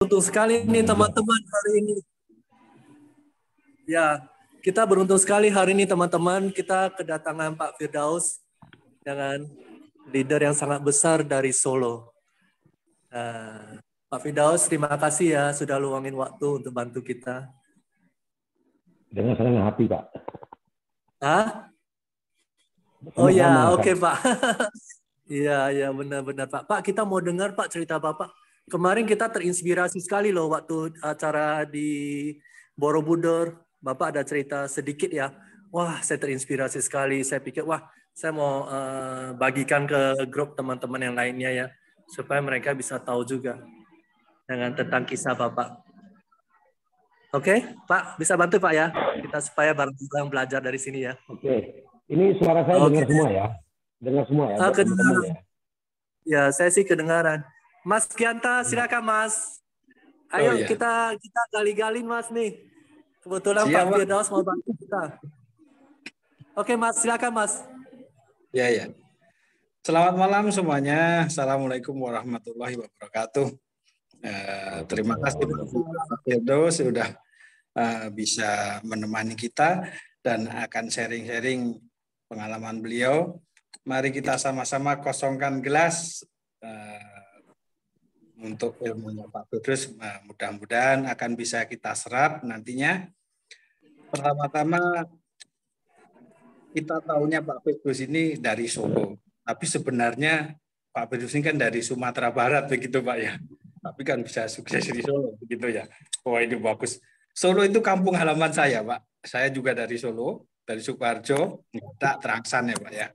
beruntung sekali nih teman-teman hari ini. Ya, kita beruntung sekali hari ini teman-teman. Kita kedatangan Pak Firdaus, dengan leader yang sangat besar dari Solo. Pak Firdaus, terima kasih ya sudah luangin waktu untuk bantu kita. Dengan senang hati, Pak. Hah? Oh ya, oke Pak. Iya, benar-benar Pak. Pak, kita mau dengar Pak cerita Bapak. Kemarin kita terinspirasi sekali loh waktu acara di Borobudur. Bapak ada cerita sedikit ya. Wah, saya terinspirasi sekali. Saya pikir, wah, saya mau bagikan ke grup teman-teman yang lainnya ya, supaya mereka bisa tahu juga dengan tentang kisah Bapak. Oke, Pak, bisa bantu Pak ya? Kita supaya bareng-bareng belajar dari sini ya. Oke, ini suara saya dengar semua ya? Dengar semua ya, buat teman-teman ya? Ya, saya sih kedengaran. Mas Gianta, silakan Mas. Ayo kita gali-gali Mas nih. Kebetulan Pak Firdaus mau bantu kita. Oke Mas, silakan Mas. Ya. Selamat malam semuanya. Assalamualaikum warahmatullahi wabarakatuh. Terima kasih Pak Firdaus sudah bisa menemani kita dan akan sharing-sharing pengalaman beliau. Mari kita sama-sama kosongkan gelas untuk ilmunya Pak Firdaus. Mudah-mudahan akan bisa kita serap nantinya. Pertama-tama kita tahunya Pak Firdaus ini dari Solo, tapi sebenarnya Pak Firdaus ini kan dari Sumatera Barat begitu Pak ya. Tapi kan bisa sukses di Solo begitu ya. Wah, ini bagus. Solo itu kampung halaman saya Pak. Saya juga dari Solo, dari Sukoharjo, tak Trangsan ya Pak ya.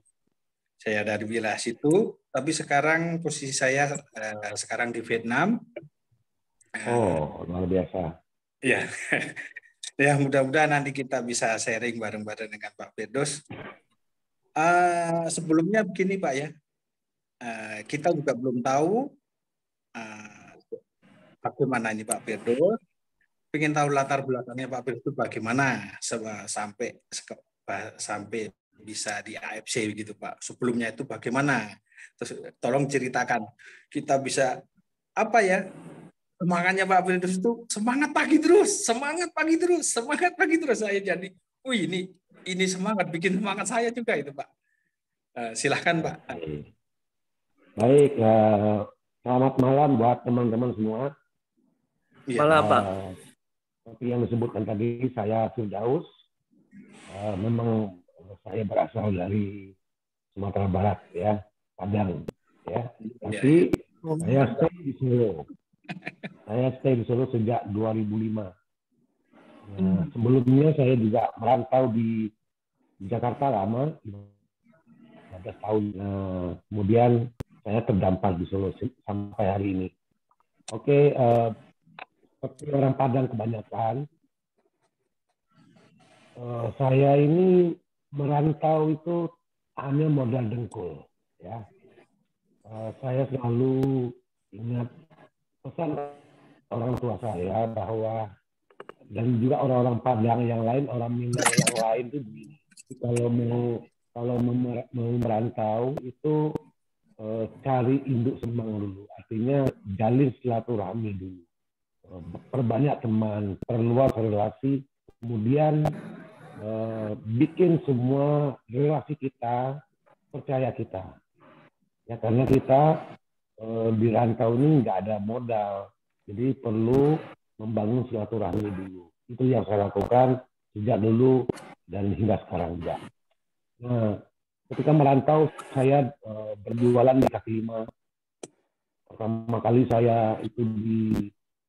Saya dari wilayah situ, tapi sekarang posisi saya sekarang di Vietnam. Oh, luar biasa. Ya. Ya, mudah-mudahan nanti kita bisa sharing bareng-bareng dengan Pak Firdaus. Sebelumnya begini Pak ya, kita juga belum tahu bagaimana ini Pak Firdaus. Pengen tahu latar belakangnya Pak Firdaus itu bagaimana sampai bisa di AFC gitu Pak. Sebelumnya itu bagaimana? Terus tolong ceritakan. Kita bisa apa ya? Semangatnya Pak Firdaus itu semangat pagi terus. Saya jadi, wih ini semangat, bikin semangat saya juga itu Pak. Silahkan Pak. Baik, selamat malam buat teman-teman semua. Malam Pak. Seperti yang disebutkan tadi, saya Firdaus. Memang saya berasal dari Sumatera Barat ya, Padang ya. Tapi saya stay di Solo. Saya stay di Solo sejak 2005. Sebelumnya saya juga merantau di Jakarta lama, 15 tahun. Kemudian saya terdampar di Solo sampai hari ini. Oke, seperti orang Padang kebanyakan, saya ini merantau itu hanya modal dengkul. Ya, saya selalu ingat pesan orang tua saya bahwa, dan juga orang-orang Padang yang lain, orang Minang yang lain itu begini. Kalau mau merantau itu cari induk semang dulu. Artinya jalin silaturahmi dulu. Perbanyak teman, perluas relasi, kemudian bikin semua relasi kita percaya kita. Ya, karena kita di rantau ini nggak ada modal, jadi perlu membangun silaturahmi dulu. Itu yang saya lakukan sejak dulu dan hingga sekarang juga. Nah, ketika merantau saya berjualan di kaki lima. Pertama kali saya itu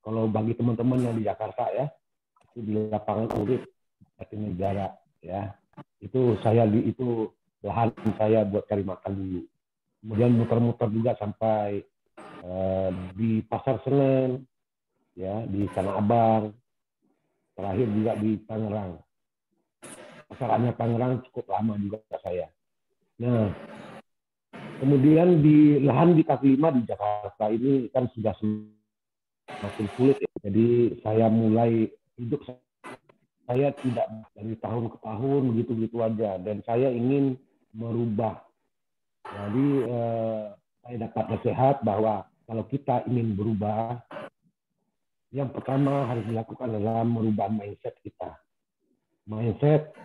kalau bagi teman-teman yang di Jakarta ya, itu di lapangan Urip Jatinegara ya. Itu lahan saya buat cari makan dulu. Kemudian muter-muter juga sampai di Pasar Senen, ya, di Tanah Abang, terakhir juga di Tangerang. Pasarannya Tangerang cukup lama juga saya. Nah, kemudian di lahan di kaki lima di Jakarta ini kan sudah semakin sulit ya. Jadi saya mulai hidup saya tidak dari tahun ke tahun begitu-begitu aja, dan saya ingin merubah. Jadi saya dapat nasihat bahwa kalau kita ingin berubah, yang pertama harus dilakukan adalah merubah mindset kita. Mindset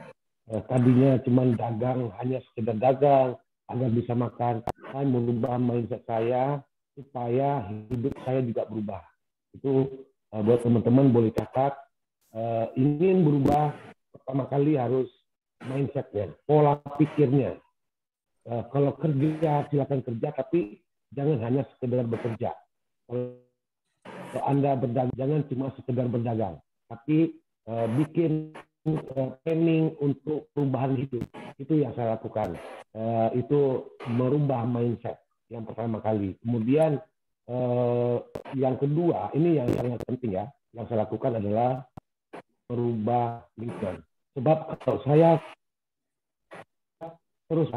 tadinya cuma dagang, hanya sekedar dagang agar bisa makan. Saya merubah mindset saya supaya hidup saya juga berubah. Itu buat teman-teman boleh catat. Ingin berubah, pertama kali harus mindsetnya, pola pikirnya. Kalau kerja, silakan kerja, tapi jangan hanya sekedar bekerja. Kalau Anda berdagang, jangan cuma sekedar berdagang, tapi bikin planning untuk perubahan hidup. Itu yang saya lakukan. Itu merubah mindset yang pertama kali. Kemudian yang kedua, ini yang sangat penting ya, yang saya lakukan adalah merubah lingkungan. Sebab kalau saya terus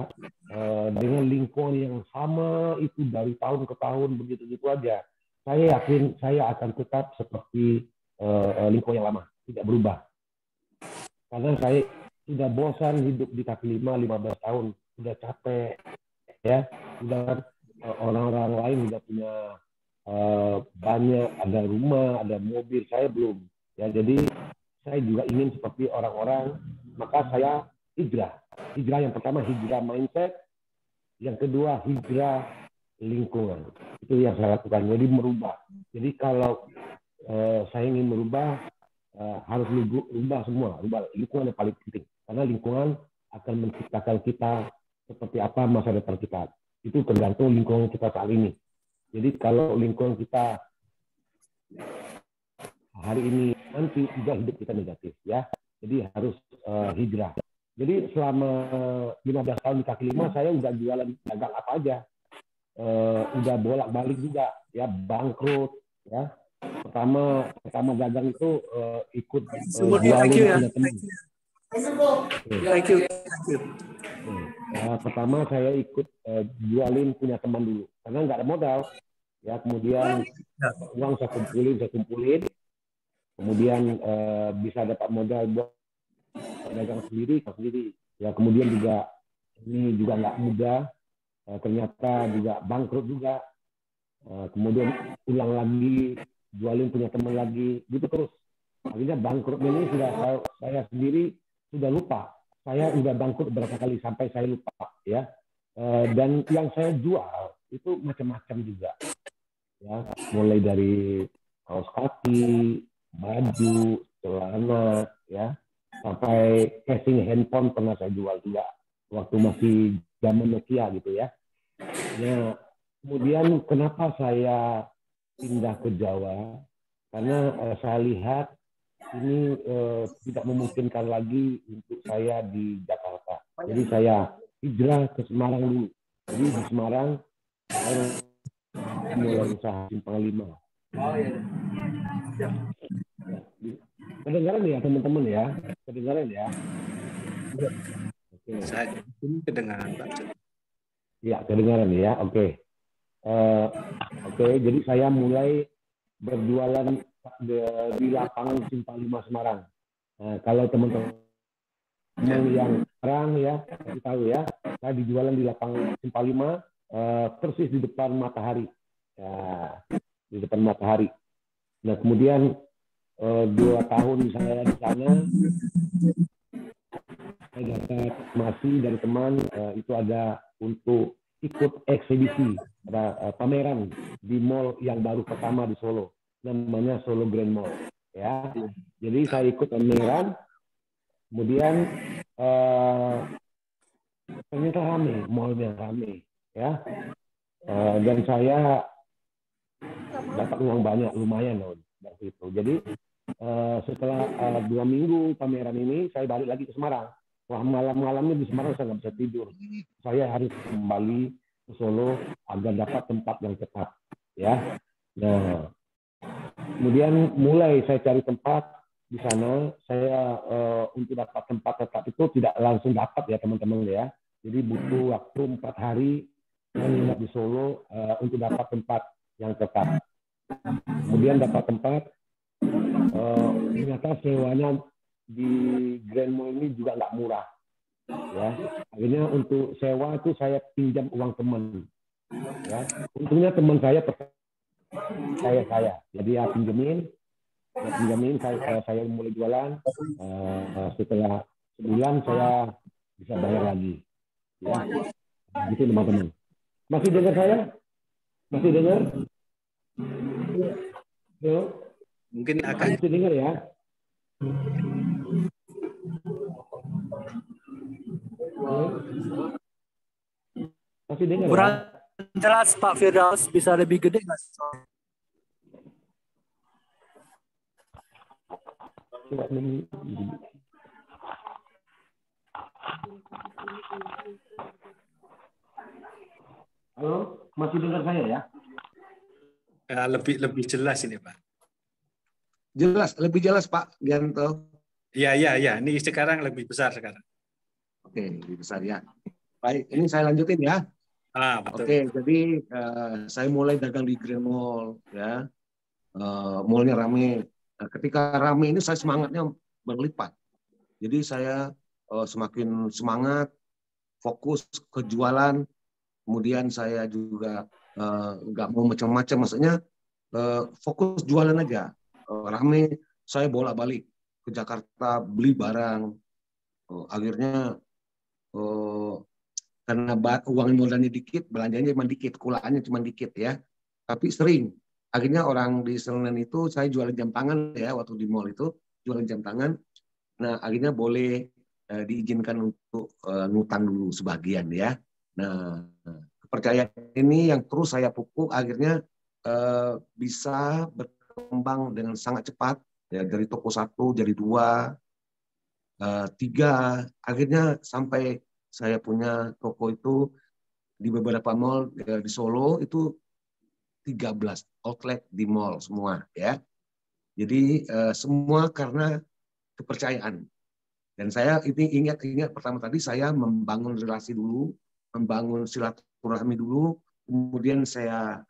dengan lingkungan yang sama itu dari tahun ke tahun begitu-begitu aja, saya yakin saya akan tetap seperti lingkungan yang lama, tidak berubah. Karena saya sudah bosan hidup di kaki lima 15 tahun, sudah capek, ya, sudah orang-orang lain sudah punya banyak, ada rumah, ada mobil, saya belum. Ya, jadi saya juga ingin seperti orang-orang, maka saya hijrah. Hijrah yang pertama hijrah mindset, yang kedua hijrah lingkungan. Itu yang saya lakukan. Jadi merubah. Jadi kalau saya ingin merubah, harus rubah semua, rubah lingkungan yang paling penting. Karena lingkungan akan menciptakan kita seperti apa masa depan kita. Itu tergantung lingkungan kita saat ini. Jadi kalau lingkungan kita hari ini, nanti juga hidup kita negatif, ya. Jadi harus hijrah. Jadi selama 15 tahun di kaki lima, saya udah jualan dagang apa aja. Udah bolak-balik juga, ya, bangkrut, ya. Pertama dagang itu ikut jualin punya teman. Thank you. Pertama saya ikut jualin punya teman dulu, karena nggak ada modal, ya. Kemudian uang saya kumpulin, kemudian bisa dapat modal buat dagang sendiri. Ya, kemudian juga ini juga nggak mudah, ternyata juga bangkrut juga. Kemudian ulang lagi, jualin punya teman lagi, gitu terus. Akhirnya bangkrut ini sudah saya sendiri sudah lupa. Saya udah bangkrut berapa kali sampai saya lupa, ya. Dan yang saya jual itu macam-macam juga, ya. Mulai dari kaos kaki, baju, celana, ya, sampai casing handphone pernah saya jual juga waktu masih zaman Nokia gitu, ya. Nah, kemudian kenapa saya pindah ke Jawa? Karena saya lihat ini tidak memungkinkan lagi untuk saya di Jakarta. Jadi saya hijrah ke Semarang dulu. Jadi di Semarang saya mulai usaha Simpang 5. Kedengaran ya teman-teman ya? Kedengaran ya? Oke. Saya kedengaran Pak. Ya, kedengaran ya. Oke. Oke, jadi saya mulai berjualan di lapangan Simpang 5 Semarang. Nah, kalau teman-teman yang sekarang ya, kasih tahu ya, saya dijualan di lapangan Simpang 5, persis di depan Matahari. Ya, di depan Matahari. Nah, kemudian 2 tahun saya di sana, saya dapat masih dari teman, itu ada untuk ikut eksibisi, ada pameran di mall yang baru pertama di Solo, namanya Solo Grand Mall, ya. Jadi saya ikut pameran, kemudian ternyata rame, mallnya rame, ya. Dan saya dapat uang banyak, lumayan loh dari itu. Jadi setelah 2 minggu pameran ini, saya balik lagi ke Semarang. Wah, malam-malamnya di Semarang saya nggak bisa tidur. Saya harus kembali ke Solo agar dapat tempat yang tetap, ya. Nah, kemudian mulai saya cari tempat di sana. Saya untuk dapat tempat tetap itu tidak langsung dapat ya teman-teman ya. Jadi butuh waktu 4 hari menginap di Solo untuk dapat tempat yang tetap. Kemudian dapat tempat, ternyata sewanya di Grand Mall ini juga nggak murah, ya. Akhirnya untuk sewa itu saya pinjam uang teman, ya. Untungnya teman saya percaya saya, jadi ya pinjemin. Dijamin saya mulai jualan, setelah sebulan saya bisa bayar lagi. Ya, gitu teman-teman. Masih dengar saya? Masih dengar? Yo, Mungkin agak masih dengar ya? Yo. Masih dengar ya? Kurang jelas Pak Firdaus, bisa lebih gede nggak? Coba ini. Halo, masih dengar saya ya? lebih jelas ini, Pak. Jelas, lebih jelas Pak Gianto. Iya, iya, iya. Ini sekarang lebih besar sekarang. Oke, lebih besar ya. Baik, ini saya lanjutin ya. Betul. Oke, jadi saya mulai dagang di Grand Mall ya. Mallnya rame. Nah, ketika rame ini saya semangatnya berlipat. Jadi saya semakin semangat, fokus ke jualan. Kemudian saya juga nggak mau macam-macam. Maksudnya fokus jualan aja. Rame, saya bolak-balik ke Jakarta beli barang. Akhirnya karena uang modalnya dikit, belanjanya cuma dikit, kulaannya cuma dikit ya. Tapi sering. Akhirnya orang di Senen itu saya jualan jam tangan ya, waktu di mall itu jualan jam tangan. Nah, akhirnya boleh diizinkan untuk ngutang dulu sebagian ya. Nah, kepercayaan ini yang terus saya pupuk akhirnya bisa berkembang dengan sangat cepat ya, dari toko 1 jadi 2, 3, akhirnya sampai saya punya toko itu di beberapa mall di Solo itu 13 outlet di mall semua ya. Jadi semua karena kepercayaan. Dan saya ini ingat pertama tadi saya membangun relasi dulu, membangun silaturahmi dulu, kemudian saya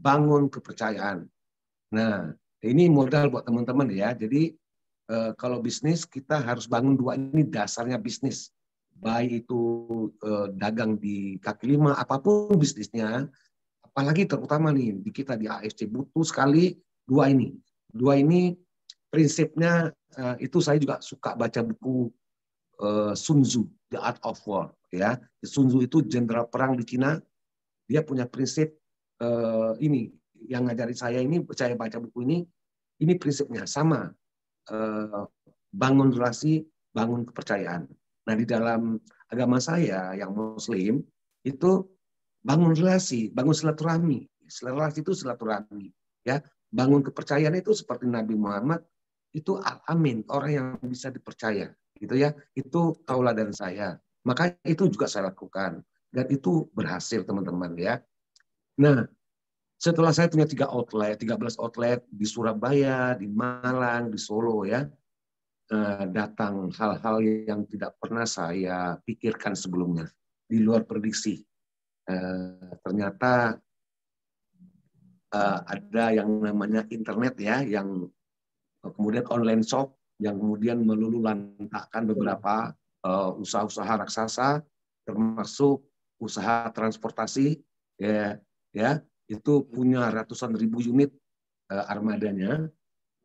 bangun kepercayaan. Nah, ini modal buat teman-teman ya. Jadi kalau bisnis kita harus bangun 2 ini dasarnya bisnis. Baik itu dagang di kaki lima, apapun bisnisnya, apalagi terutama nih di kita di ASC butuh sekali 2 ini. 2 ini prinsipnya itu saya juga suka baca buku Sun Tzu, The Art of War ya. Sun Tzu itu jenderal perang di Cina. Dia punya prinsip ini yang ngajari saya ini, saya baca buku ini prinsipnya sama. Bangun relasi, bangun kepercayaan. Nah, di dalam agama saya yang Muslim itu bangun relasi, bangun silaturahmi. Relasi itu silaturahmi, ya. Bangun kepercayaan itu seperti Nabi Muhammad itu al-amin, orang yang bisa dipercaya, gitu ya. Itu tauladan saya. Maka itu juga saya lakukan dan itu berhasil teman-teman ya. Nah, setelah saya punya 13 outlet di Surabaya, di Malang, di Solo ya, datang hal-hal yang tidak pernah saya pikirkan sebelumnya, di luar prediksi. Ternyata ada yang namanya internet ya, yang kemudian online shop, yang kemudian meluluhlantahkan beberapa usaha-usaha raksasa, termasuk usaha transportasi, ya itu punya ratusan ribu unit armadanya,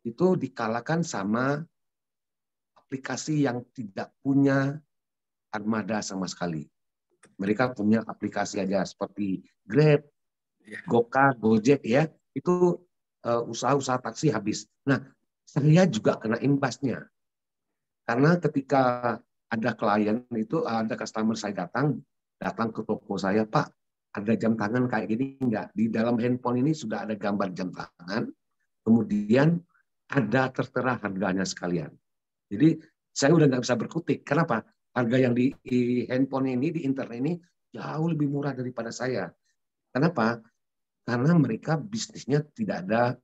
itu dikalahkan sama aplikasi yang tidak punya armada sama sekali. Mereka punya aplikasi aja seperti Grab, Gokar, Gojek ya, itu usaha-usaha taksi habis. Nah, saya juga kena imbasnya. Karena ketika ada klien itu, ada customer saya datang ke toko saya, Pak, ada jam tangan kayak gini enggak? Di dalam handphone ini sudah ada gambar jam tangan, kemudian ada tertera harganya sekalian. Jadi saya udah nggak bisa berkutik. Kenapa? Harga yang di handphone ini, di internet ini jauh lebih murah daripada saya. Kenapa? Karena mereka bisnisnya tidak ada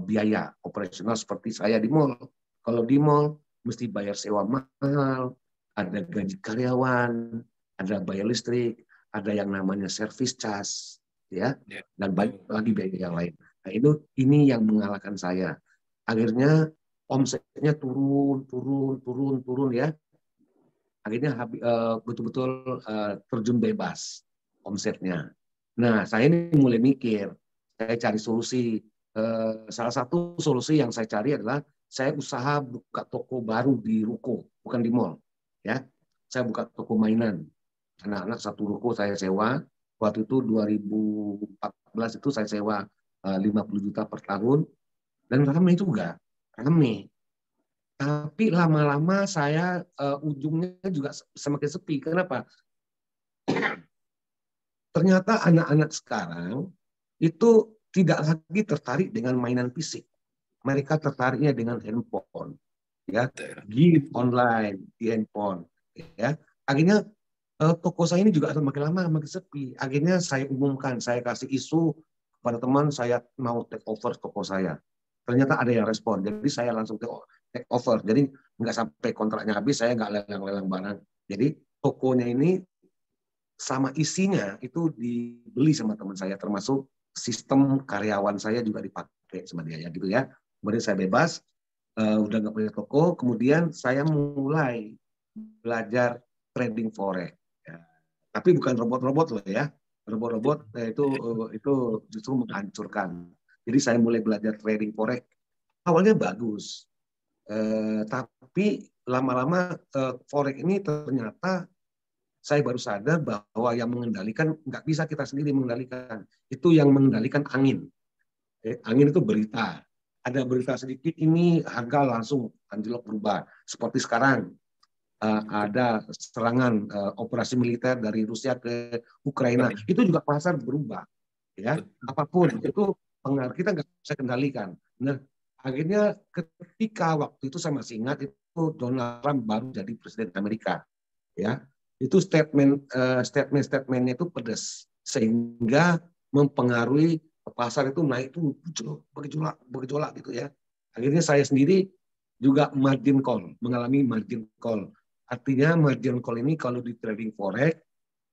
biaya operasional seperti saya di mall. Kalau di mall mesti bayar sewa mahal, ada gaji karyawan, ada bayar listrik, ada yang namanya service charge, ya, dan banyak lagi biaya yang lain. Nah, ini yang mengalahkan saya. Akhirnya omsetnya turun ya. Akhirnya betul-betul terjun bebas omsetnya. Nah, saya ini mulai mikir, saya cari solusi. salah satu solusi yang saya cari adalah saya usaha buka toko baru di ruko, bukan di mall. Ya, saya buka toko mainan. Anak-anak satu ruko saya sewa. Waktu itu 2014 itu saya sewa 50 juta per tahun. Dan ramai juga, ramai. Tapi lama-lama saya ujungnya juga semakin sepi. Kenapa? Ternyata anak-anak sekarang itu tidak lagi tertarik dengan mainan fisik. Mereka tertariknya dengan handphone, ya, game online di handphone, ya. Akhirnya toko saya ini juga semakin lama semakin sepi. Akhirnya saya umumkan, saya kasih isu kepada teman, saya mau take over toko saya. Ternyata ada yang respon, jadi saya langsung take over. Jadi nggak sampai kontraknya habis, saya nggak lelang-lelang barang. Jadi tokonya ini sama isinya itu dibeli sama teman saya, termasuk sistem karyawan saya juga dipakai sama dia, ya gitu ya. Kemudian saya bebas, udah nggak punya toko. Kemudian saya mulai belajar trading forex. Ya. Tapi bukan robot-robot loh ya. Robot-robot itu justru menghancurkan. Jadi saya mulai belajar trading forex. Awalnya bagus, tapi lama-lama forex ini ternyata saya baru sadar bahwa yang mengendalikan nggak bisa kita sendiri mengendalikan. Itu yang mengendalikan angin. Angin itu berita. Ada berita sedikit ini harga langsung anjlok berubah. Seperti sekarang ada serangan operasi militer dari Rusia ke Ukraina. Itu juga pasar berubah. Ya, apapun itu pengaruh kita nggak bisa kendalikan. Nah, akhirnya ketika waktu itu saya masih ingat itu Donald Trump baru jadi presiden Amerika. Ya, itu statementnya itu pedas sehingga mempengaruhi pasar itu naik itu bergejolak gitu ya. Akhirnya saya sendiri juga margin call, mengalami margin call. Artinya margin call ini kalau di trading forex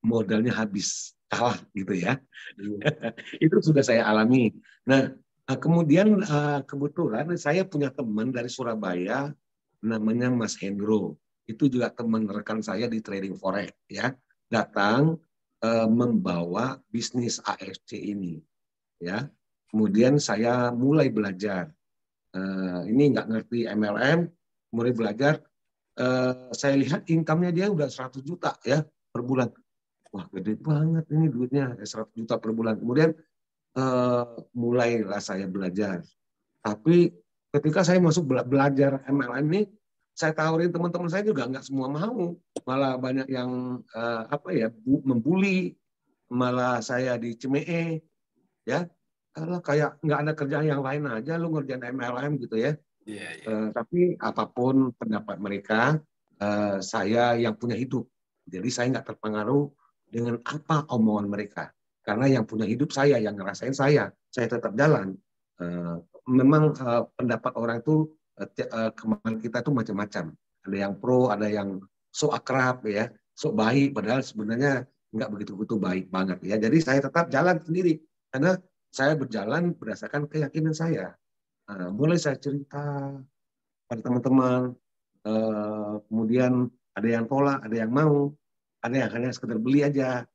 modalnya habis, kalah gitu ya. Itu sudah saya alami. Nah, kemudian kebetulan saya punya teman dari Surabaya namanya Mas Hendro. Itu juga teman rekan saya di trading forex ya, datang membawa bisnis AFC ini ya. Kemudian saya mulai belajar, ini nggak ngerti MLM, mulai belajar. Saya lihat income-nya dia udah 100 juta ya per bulan. Wah, gede banget ini duitnya, 100 juta per bulan. Kemudian mulailah saya belajar. Tapi ketika saya masuk belajar MLM ini, saya tawarin teman-teman saya juga nggak semua mau, malah banyak yang membuli, malah saya dicemee, ya. Kalau kayak nggak ada kerjaan yang lain aja, lu ngerjain MLM gitu ya. Tapi apapun pendapat mereka, saya yang punya hidup, jadi saya nggak terpengaruh dengan apa omongan mereka, karena yang punya hidup saya, yang ngerasain saya tetap jalan. Memang pendapat orang itu kemauan kita itu macam-macam. Ada yang pro, ada yang sok akrab ya, sok baik, padahal sebenarnya nggak begitu-begitu baik banget ya. Jadi saya tetap jalan sendiri karena saya berjalan berdasarkan keyakinan saya. Mulai saya cerita pada teman-teman, kemudian ada yang tolak, ada yang mau, ada yang hanya sekedar beli aja,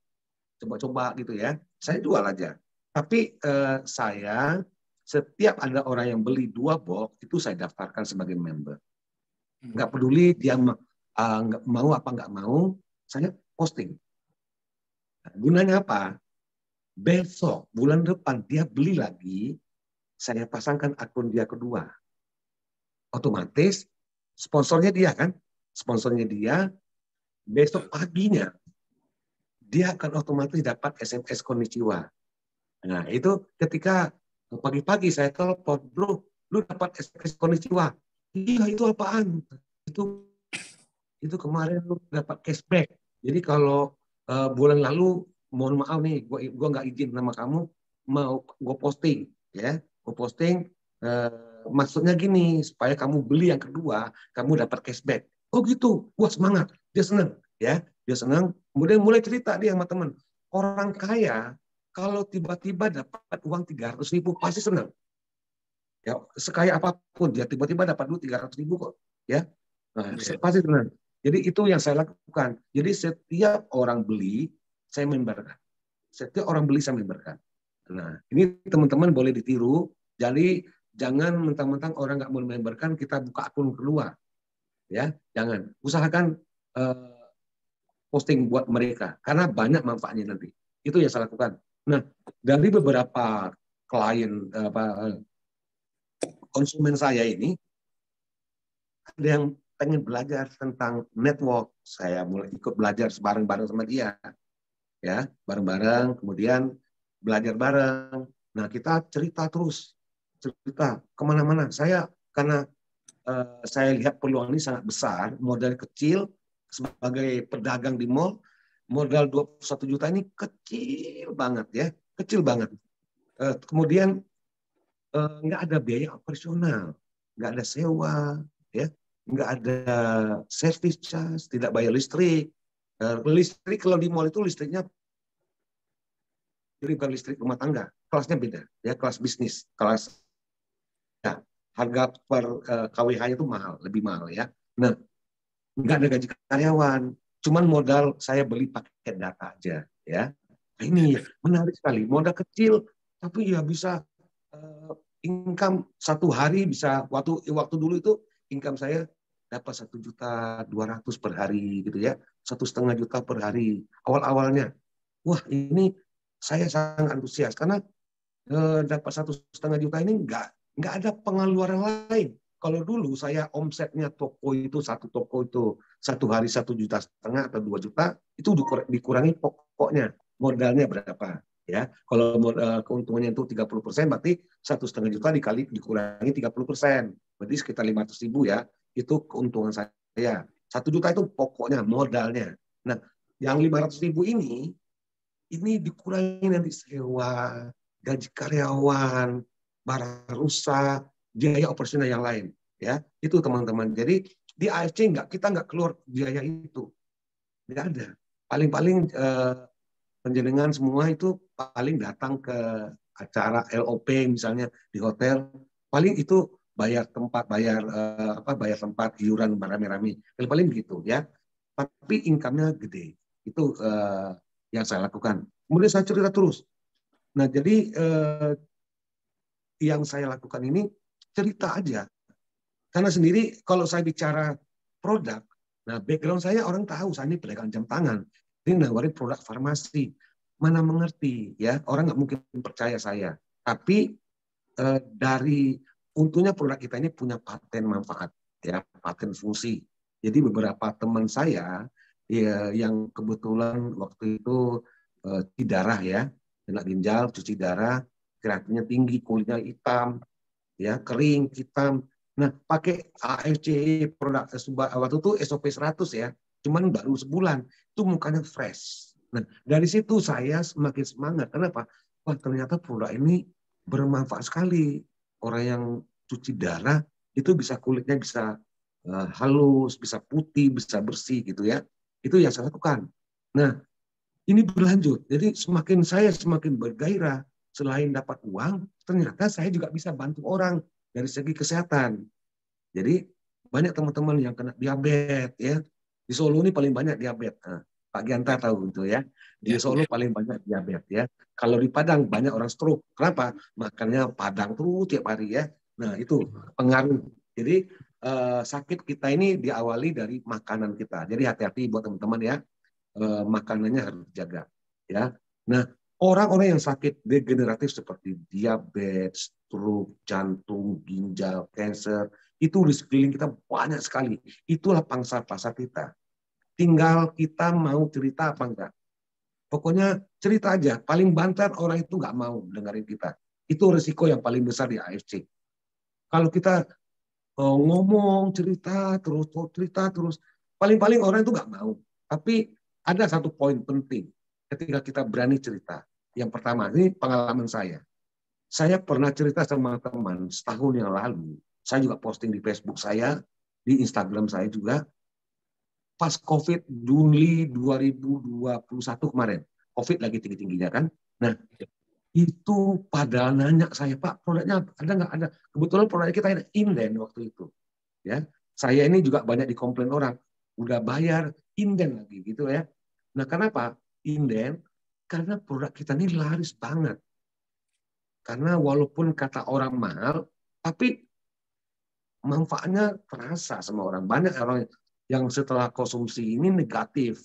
coba-coba gitu ya. Saya jual aja. Tapi saya setiap ada orang yang beli 2 box, itu saya daftarkan sebagai member. Nggak peduli dia nggak mau apa nggak mau, saya posting. Nah, gunanya apa? Besok, bulan depan, dia beli lagi, saya pasangkan akun dia kedua. Otomatis, sponsornya dia kan? Sponsornya dia, besok paginya, dia akan otomatis dapat SMS konnichiwa. Nah, itu ketika pagi-pagi saya telepon, bro, lu dapat SMS konnichiwa. Iya, itu apaan? Itu kemarin lu dapat cashback. Jadi kalau bulan lalu, mohon maaf nih, gua nggak izin sama kamu, mau gue posting, ya, gue posting. Maksudnya gini, supaya kamu beli yang kedua, kamu dapat cashback. Oh gitu, wah semangat, dia senang, ya, dia senang. Kemudian mulai cerita dia sama teman, orang kaya kalau tiba-tiba dapat uang 300.000 pasti senang. Ya, sekaya apapun dia tiba-tiba dapat duit 300.000 kok, ya. Nah, pasti senang. Jadi itu yang saya lakukan. Jadi setiap orang beli, saya memberkan. Setiap orang beli saya memberkan. Nah, ini teman-teman boleh ditiru. Jadi jangan mentang-mentang orang nggak mau memberkan kita buka akun keluar, ya jangan. Usahakan posting buat mereka karena banyak manfaatnya nanti. Itu yang saya lakukan. Nah, dari beberapa klien konsumen saya ini ada yang pengen belajar tentang network. Saya mulai ikut belajar bareng-bareng sama dia, ya bareng-bareng. Kemudian belajar bareng. Nah, kita cerita terus, cerita kemana-mana. Saya karena saya lihat peluang ini sangat besar, modal kecil sebagai pedagang di mall, modal 21 juta ini kecil banget ya, kecil banget. Kemudian nggak ada biaya operasional, nggak ada sewa, ya, nggak ada service charge, tidak bayar listrik. Listrik kalau di mall itu listriknya jadi bukan listrik rumah tangga, kelasnya beda, ya kelas bisnis, kelas ya, harga per KWH itu mahal, lebih mahal ya. Nah, nggak ada gaji karyawan, cuman modal saya beli paket data aja, ya. Nah, ini menarik sekali, modal kecil tapi ya bisa income satu hari bisa waktu dulu itu income saya dapat 1.200.000 per hari gitu ya, 1,5 juta per hari awal-awalnya. Wah ini saya sangat antusias karena dapat 1,5 juta ini nggak ada pengeluaran lain. Kalau dulu saya omsetnya toko itu satu toko itu satu hari 1,5 juta atau 2 juta itu dikurangi pokoknya modalnya berapa ya. Kalau keuntungannya itu 30% berarti 1,5 juta dikurangi 30%, berarti sekitar 500.000 ya. Itu keuntungan saya. 1 juta itu pokoknya modalnya. Nah, yang 500.000 ini dikurangi nanti sewa, gaji karyawan, barang rusak, biaya operasional yang lain, ya itu teman-teman. Jadi di AFC kita nggak keluar biaya itu, nggak ada. Paling-paling penjenengan semua itu paling datang ke acara LOP misalnya di hotel, paling itu bayar tempat, bayar tempat, iuran rame-rame, paling begitu ya. Tapi income-nya gede, itu yang saya lakukan. Kemudian saya cerita terus. Nah jadi yang saya lakukan ini cerita aja. Karena sendiri kalau saya bicara produk, nah background saya orang tahu saya ini pedagang jam tangan. Ini nawarin produk farmasi. Mana mengerti ya, orang nggak mungkin percaya saya. Tapi dari untungnya produk kita ini punya paten manfaat, ya paten fungsi. Jadi beberapa teman saya ya, yang kebetulan waktu itu cuci darah ya, kena ginjal, cuci darah, kreatinnya tinggi, kulitnya hitam, ya kering, hitam. Nah, pakai AFC produk waktu itu SOP 100 ya, cuman baru sebulan, itu mukanya fresh. Nah, dari situ saya semakin semangat. Kenapa? Wah, ternyata produk ini bermanfaat sekali. Orang yang cuci darah itu bisa kulitnya bisa halus, bisa putih, bisa bersih gitu ya. Itu yang saya lakukan. Nah, ini berlanjut. Jadi saya semakin bergairah. Selain dapat uang, ternyata saya juga bisa bantu orang dari segi kesehatan. Jadi banyak teman-teman yang kena diabetes ya. Di Solo ini paling banyak diabetes. Nah, Pak Gianta tahu itu ya. Di Solo paling banyak diabetes ya. Kalau di Padang banyak orang stroke. Kenapa? Makannya Padang tuh tiap hari ya. Nah itu pengaruh. Jadi sakit kita ini diawali dari makanan kita. Jadi hati-hati buat teman-teman ya. Makanannya harus dijaga ya. Nah, orang-orang yang sakit degeneratif seperti diabetes, stroke, jantung, ginjal, kanker, itu di sekeliling kita banyak sekali. Itulah pangsa pasar kita. Tinggal kita mau cerita apa enggak. Pokoknya cerita aja. Paling banter orang itu nggak mau dengerin kita. Itu risiko yang paling besar di AFC. Kalau kita ngomong, cerita terus, paling-paling orang itu nggak mau. Tapi ada satu poin penting ketika kita berani cerita. Yang pertama, ini pengalaman saya. Saya pernah cerita sama teman setahun yang lalu. Saya juga posting di Facebook saya, di Instagram saya juga. Pas COVID Juli 2021 kemarin. COVID lagi tinggi-tingginya kan. Nah, itu pada nanya saya, Pak, produknya ada nggak? Ada. Kebetulan produknya kita inden waktu itu. Ya, saya ini juga banyak dikomplain orang. Udah bayar, inden lagi gitu ya. Nah, kenapa inden? Karena produk kita ini laris banget. Karena walaupun kata orang mahal, tapi manfaatnya terasa sama orang. Banyak orang yang setelah konsumsi ini negatif,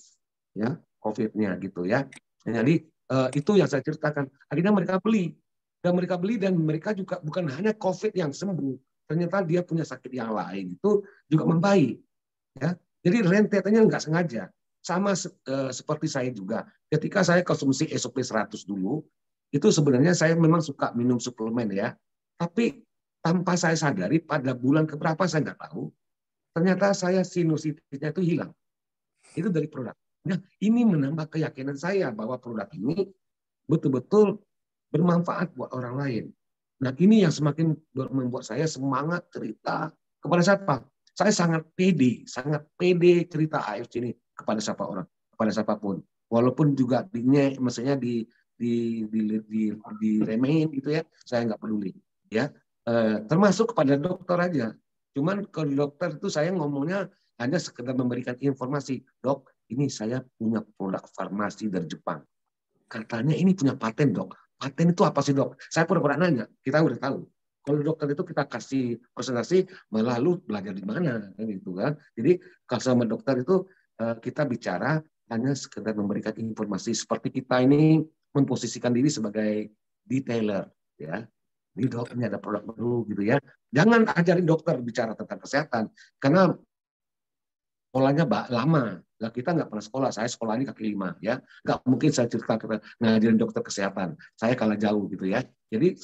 ya, COVID-nya gitu ya. Jadi itu yang saya ceritakan. Akhirnya mereka beli, dan mereka juga bukan hanya COVID yang sembuh, ternyata dia punya sakit yang lain itu juga membaik. Ya, jadi rentetannya nggak sengaja. Sama seperti saya juga. Ketika saya konsumsi SOP 100 dulu, itu sebenarnya saya memang suka minum suplemen ya. Tapi tanpa saya sadari pada bulan keberapa saya nggak tahu, ternyata saya sinusitisnya itu hilang. Itu dari produk. Nah, ini menambah keyakinan saya bahwa produk ini betul-betul bermanfaat buat orang lain. Nah, ini yang semakin membuat saya semangat cerita kepada siapa. Saya sangat pede cerita AFC ini kepada siapa orang, kepada siapapun. Walaupun juga maksudnya diremehin gitu ya, saya nggak peduli. Ya, termasuk kepada dokter aja. Cuman ke dokter itu saya ngomongnya hanya sekedar memberikan informasi, dok, ini saya punya produk farmasi dari Jepang. Katanya ini punya paten, dok. Paten itu apa sih, dok? Saya pura-pura nanya, kita udah tahu. Kalau dokter itu kita kasih presentasi, malah lu belajar di mana, gitu kan? Jadi kalau sama dokter itu kita bicara hanya sekedar memberikan informasi seperti kita ini memposisikan diri sebagai detailer, ya. Ini dok, ini ada produk baru gitu ya. Jangan ajarin dokter bicara tentang kesehatan, karena sekolahnya lama. Nah, kita nggak pernah sekolah. Saya sekolah ini kaki 5 ya. Nggak mungkin saya cerita ngajarin dokter kesehatan. Saya kalah jauh gitu ya. Jadi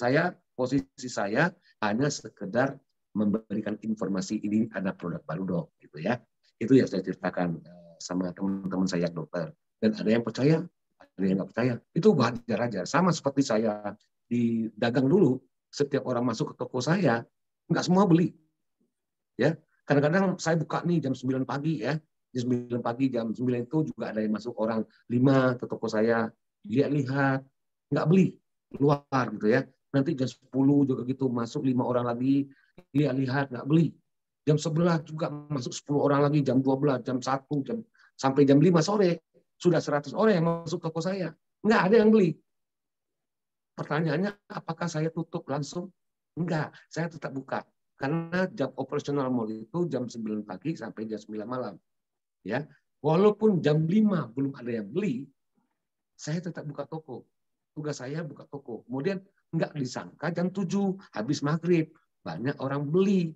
posisi saya hanya sekedar memberikan informasi ini ada produk baru dok gitu ya. Itu yang saya ceritakan sama teman-teman saya dokter. Dan ada yang percaya, ada yang nggak percaya. Itu wajar aja. Sama seperti saya di dagang dulu. Setiap orang masuk ke toko saya, nggak semua beli. Ya, kadang-kadang saya buka nih jam 9 pagi ya. Jam 9 pagi, jam 9 itu juga ada yang masuk orang 5 ke toko saya. Lihat-lihat, nggak beli, keluar gitu ya. Nanti jam 10 juga gitu, masuk 5 orang lagi, lihat-lihat, nggak beli. Jam 11 juga masuk 10 orang lagi, jam 12, jam 1, sampai jam 5 sore. Sudah 100 orang yang masuk toko saya. Nggak ada yang beli. Pertanyaannya, apakah saya tutup langsung? Enggak, saya tetap buka. Karena jam operasional mall itu jam 9 pagi sampai jam 9 malam. Ya, walaupun jam 5 belum ada yang beli, saya tetap buka toko. Tugas saya buka toko. Kemudian nggak disangka jam 7 habis maghrib banyak orang beli.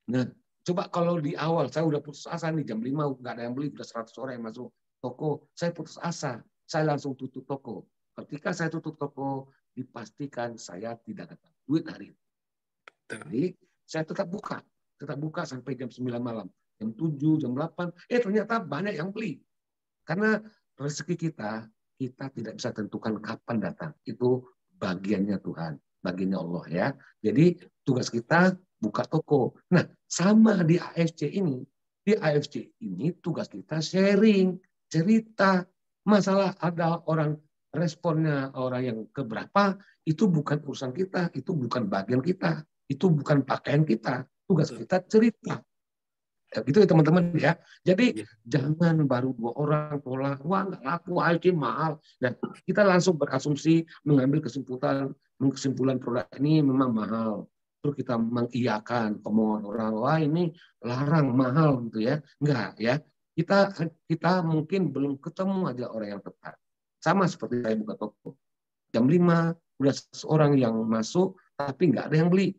Nah, coba kalau di awal saya udah putus asa nih jam 5 nggak ada yang beli, udah 100 orang yang masuk toko, saya putus asa. Saya langsung tutup toko. Ketika saya tutup toko, dipastikan saya tidak dapat duit hari itu. Jadi saya tetap buka sampai jam 9 malam, jam 7, jam 8. Ternyata banyak yang beli. Karena rezeki kita tidak bisa tentukan kapan datang. Itu bagiannya Tuhan, bagiannya Allah ya. Jadi tugas kita buka toko. Nah, sama di AFC ini. Di AFC ini tugas kita sharing, cerita. Masalah ada orang responnya orang yang keberapa, itu bukan urusan kita, itu bukan bagian kita. Itu bukan pakaian kita, tugas kita cerita. Ya, gitu ya teman-teman ya. Jadi jangan baru 2 orang tolak, wah nggak laku, AFC mahal. Dan kita langsung berasumsi mengambil kesimpulan produk ini memang mahal. Terus kita mengiyakan omongan orang, wah ini larang mahal gitu ya. Enggak ya. Kita mungkin belum ketemu aja orang yang tepat. Sama seperti saya buka toko. Jam 5 udah seorang yang masuk tapi nggak ada yang beli.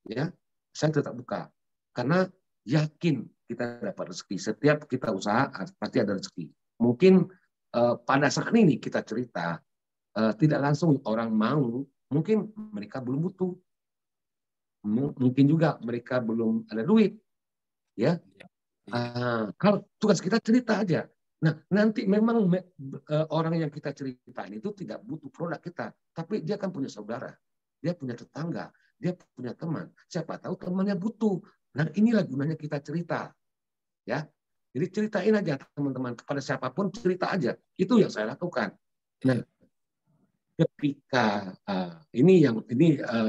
Ya, saya tetap buka karena yakin kita dapat rezeki. Setiap kita usaha pasti ada rezeki. Mungkin pada saat ini kita cerita tidak langsung orang mau, mungkin mereka belum butuh, mungkin juga mereka belum ada duit, ya. Kalau tugas kita cerita aja. Nah, nanti memang orang yang kita ceritain itu tidak butuh produk kita, tapi dia kan punya saudara, dia punya tetangga, dia punya teman. Siapa tahu temannya butuh. Nah, inilah gunanya kita cerita. Ya. Jadi ceritain aja teman-teman, kepada siapapun cerita aja. Itu yang saya lakukan. Nah, ketika ini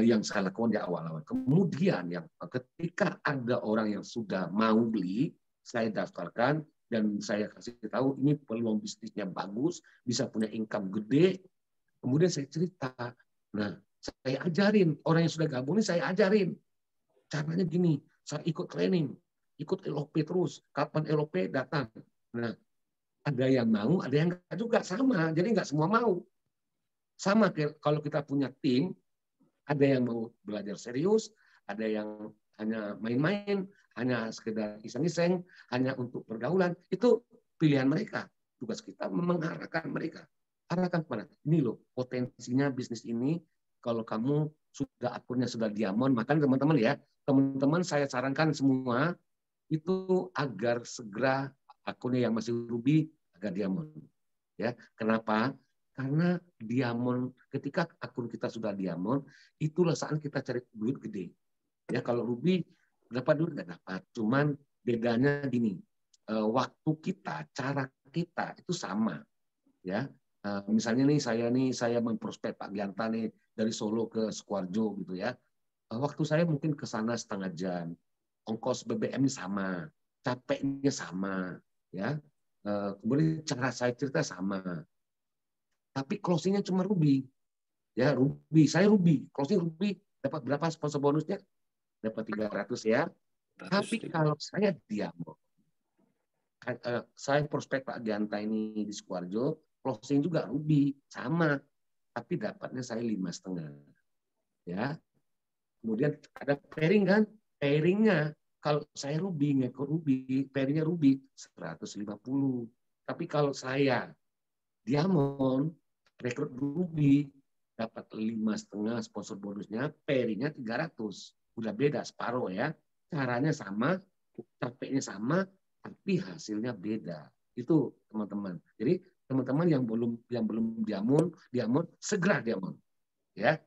yang saya lakukan di awal-awal. Kemudian ketika ada orang yang sudah mau beli, saya daftarkan dan saya kasih tahu ini peluang bisnisnya bagus, bisa punya income gede. Kemudian saya cerita, Nah, saya ajarin orang yang sudah gabung ini, saya ajarin caranya gini. Saya ikut training, ikut LOP terus. Kapan LOP datang? Nah, ada yang mau, ada yang enggak juga, sama. Jadi enggak semua mau. Sama kalau kita punya tim, ada yang mau belajar serius, ada yang hanya main-main, hanya sekedar iseng-iseng, hanya untuk pergaulan. Itu pilihan mereka. Tugas kita mengarahkan mereka. Arahkan kepada, ini loh potensinya bisnis ini. Kalau kamu sudah akunnya sudah diamond, maka teman-teman ya, teman-teman saya sarankan semua itu agar segera akunnya yang masih ruby agar diamond. Ya, kenapa? Karena diamond, ketika akun kita sudah diamond, itulah saat kita cari duit gede. Ya, kalau ruby dapat duit nggak dapat. Cuman bedanya gini, waktu kita, cara kita itu sama. Ya, misalnya saya memprospek Pak Gianta nih dari Solo ke Sukoharjo gitu ya. Waktu saya mungkin ke sana setengah jam, ongkos BBM sama, capeknya sama, ya. Kemudian cara saya cerita sama. Tapi closingnya cuma ruby, ya ruby. Saya ruby, closing ruby dapat berapa sponsor bonusnya? Dapat 300 ya. Tapi kalau saya diamond, saya prospek Pak Gianta ini di Sukoharjo, closing juga ruby sama, tapi dapatnya saya 5,5. Ya. Kemudian ada pairing kan? Pairingnya kalau saya ruby, ngekor ruby, pairingnya ruby 150. Tapi kalau saya diamond, rekrut ruby, dapat 5,5 sponsor bonusnya, pairingnya 300. Udah beda separuh ya. Caranya sama, capeknya sama, tapi hasilnya beda. Itu teman-teman. Jadi teman-teman yang belum diamond segera diamond. Ya.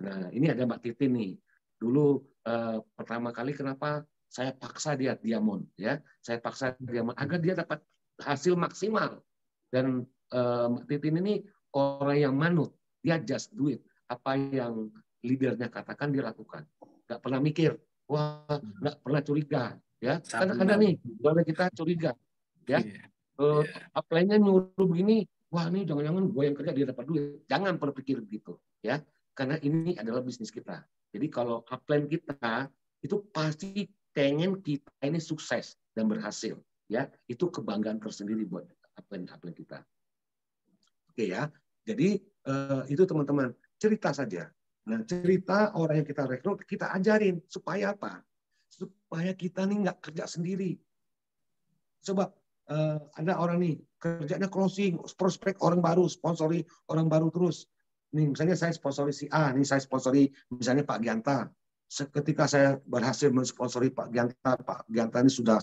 Nah, ini ada Mbak Titin nih. Dulu pertama kali kenapa saya paksa dia diamond ya. Saya paksa diamond agar dia dapat hasil maksimal. Dan Mbak Titin ini orang yang manut, dia just do it. Apa yang leadernya katakan dia lakukan. Nggak pernah mikir, wah nggak pernah curiga. Ya, kadang-kadang nih, kalau kita curiga, ya, apply-nya nyuruh begini, wah ini jangan-jangan gue yang kerja dia dapat duit. Jangan pernah pikir begitu, ya, karena ini adalah bisnis kita. Jadi kalau upline kita itu pasti pengen kita ini sukses dan berhasil, ya, itu kebanggaan tersendiri buat upline kita. Oke ya, jadi itu teman-teman cerita saja. Nah cerita orang yang kita rekrut kita ajarin supaya apa? Supaya kita nih nggak kerja sendiri. Coba ada orang nih kerjanya closing, prospek orang baru, sponsori orang baru terus. Nih misalnya saya sponsori si A, nih saya sponsori misalnya Pak Gianta. Ketika saya berhasil mensponsori Pak Gianta ini sudah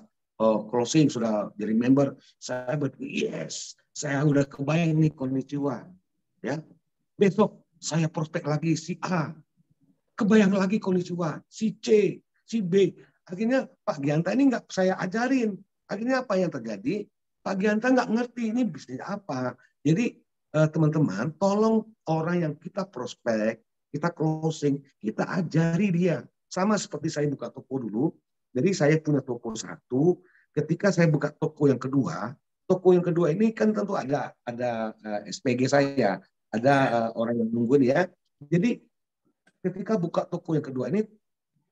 closing, sudah jadi member, saya berpikir yes, saya udah kebayang nih konnichiwa. Ya, besok saya prospek lagi si A, kebayang lagi konnichiwa, si C, si B. Akhirnya Pak Gianta ini nggak saya ajarin. Akhirnya apa yang terjadi? Pak Gianta nggak ngerti ini bisnis apa. Jadi teman-teman, tolong orang yang kita prospek, kita closing, kita ajari dia. Sama seperti saya buka toko dulu. Jadi saya punya toko satu. Ketika saya buka toko yang kedua ini kan tentu ada SPG saya, ada orang yang nungguin ya. Jadi ketika buka toko yang kedua ini,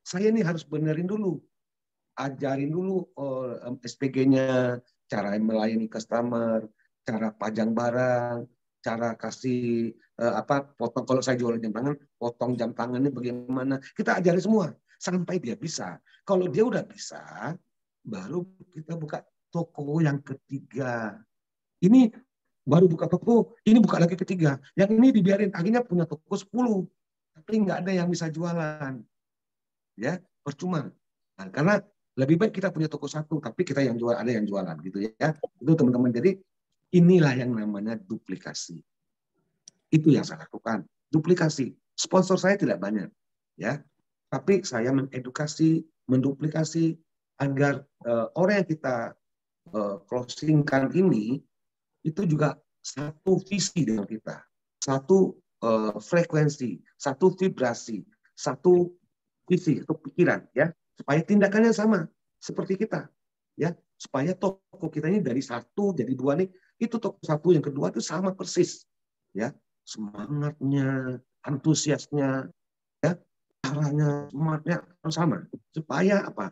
saya ini harus benerin dulu, ajarin dulu SPG-nya, cara melayani customer, cara pajang barang, cara kasih potong, kalau saya jual jam tangan, potong jam tangannya bagaimana, kita ajarin semua sampai dia bisa. Kalau dia udah bisa, baru kita buka toko yang ketiga. Ini baru buka toko, ini buka lagi ketiga. Yang ini dibiarin, akhirnya punya toko 10, tapi nggak ada yang bisa jualan. Ya, percuma. Nah, karena lebih baik kita punya toko satu, tapi kita yang jual, ada yang jualan gitu ya. Itu teman-teman. Jadi inilah yang namanya duplikasi. Itu yang saya lakukan. Duplikasi. Sponsor saya tidak banyak, ya. Tapi saya mengedukasi, menduplikasi agar orang yang kita closingkan ini itu juga satu visi dengan kita, satu frekuensi, satu vibrasi, satu visi, satu pikiran, ya, supaya tindakannya sama seperti kita, ya, supaya toko kita ini dari satu jadi dua nih, itu toko satu yang kedua itu sama persis, ya, semangatnya, antusiasnya, ya, caranya, semuanya harus sama. Supaya apa?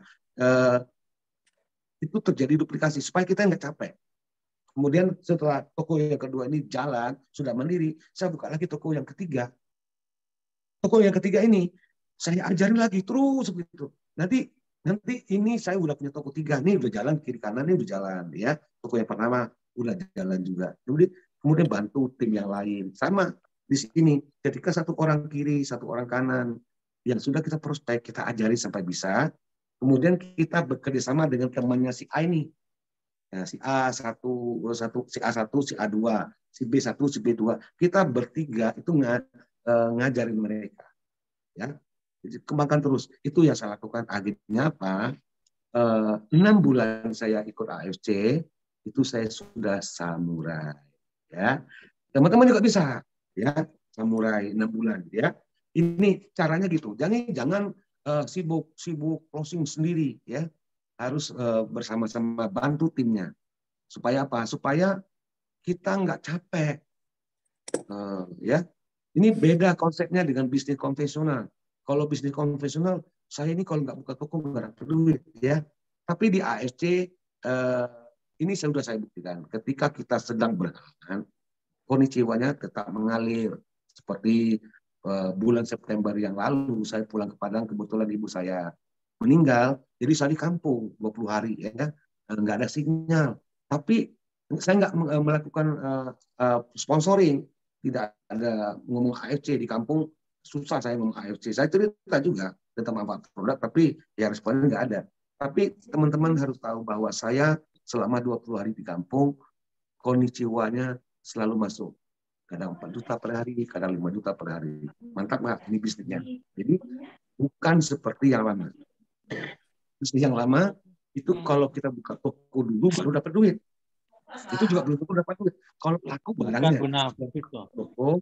Itu terjadi duplikasi, supaya kita nggak capek. Kemudian setelah toko yang kedua ini jalan, sudah mandiri, saya buka lagi toko yang ketiga. Toko yang ketiga ini, saya ajarin lagi terus begitu. Nanti ini saya udah punya toko 3, nih udah jalan, kiri kanan ini udah jalan, ya. Toko yang pertama udah jalan juga. Kemudian bantu tim yang lain. Sama di sini, ketika satu orang kiri, satu orang kanan, yang sudah kita prospek, kita ajari sampai bisa. Kemudian kita bekerja sama dengan temannya si A ini. Ya, si A1, si A1, si A2, si B1, si B2. Kita bertiga itu ngajarin mereka. Ya, kembangkan terus. Itu yang saya lakukan. Akhirnya apa? 6 bulan saya ikut AFC, itu saya sudah samurai. Ya, teman-teman juga bisa. Ya, samurai 6 bulan. Ya, ini caranya gitu. Jangan sibuk closing sendiri. Ya, harus bersama-sama bantu timnya. Supaya apa? Supaya kita nggak capek. Ya, ini beda konsepnya dengan bisnis konvensional. Kalau bisnis konvensional, saya ini kalau nggak buka toko nggak dapat duit, ya. Tapi di AFC ini sudah saya buktikan. Ketika kita sedang berhalangan, konnichiwa-nya tetap mengalir. Seperti bulan September yang lalu, saya pulang ke Padang, kebetulan ibu saya meninggal, jadi saya di kampung 20 hari, ya, nggak ada sinyal. Tapi saya nggak melakukan sponsoring, tidak ada ngomong AFC di kampung, susah saya ngomong AFC. Saya cerita juga tentang manfaat produk, tapi ya responnya nggak ada. Tapi teman-teman harus tahu bahwa saya selama 20 hari di kampung, konnichiwa-nya selalu masuk. Kadang 4 juta per hari, kadang 5 juta per hari. Mantap nggak ini bisnisnya? Jadi bukan seperti yang lama. Bisnis yang lama itu kalau kita buka toko dulu baru dapat duit. Itu juga belum tentu dapat duit. Kalau laku barangnya, toko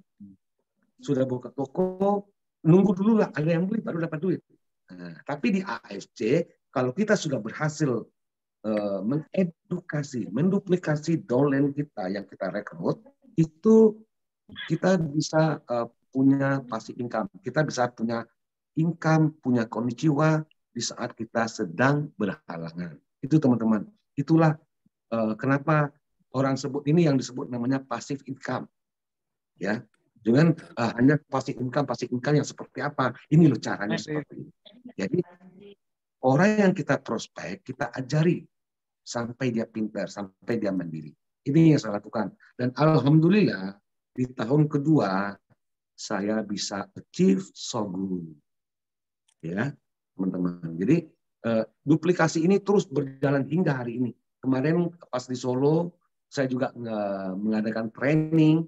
sudah buka toko, nunggu dulu lah ada yang beli baru dapat duit. Nah, tapi di AFC kalau kita sudah berhasil mengedukasi, menduplikasi downline kita yang kita rekrut, itu kita bisa punya passive income. Kita bisa punya income, punya konnichiwa di saat kita sedang berhalangan. Itu teman-teman. Itulah kenapa orang sebut ini yang disebut namanya passive income. Ya, dengan hanya passive income yang seperti apa? Ini loh caranya seperti ini. Jadi orang yang kita prospek, kita ajari sampai dia pintar, sampai dia mandiri. Ini yang saya lakukan. Dan alhamdulillah di tahun kedua saya bisa achieve so good. Ya, teman-teman. Jadi duplikasi ini terus berjalan hingga hari ini. Kemarin pas di Solo saya juga mengadakan training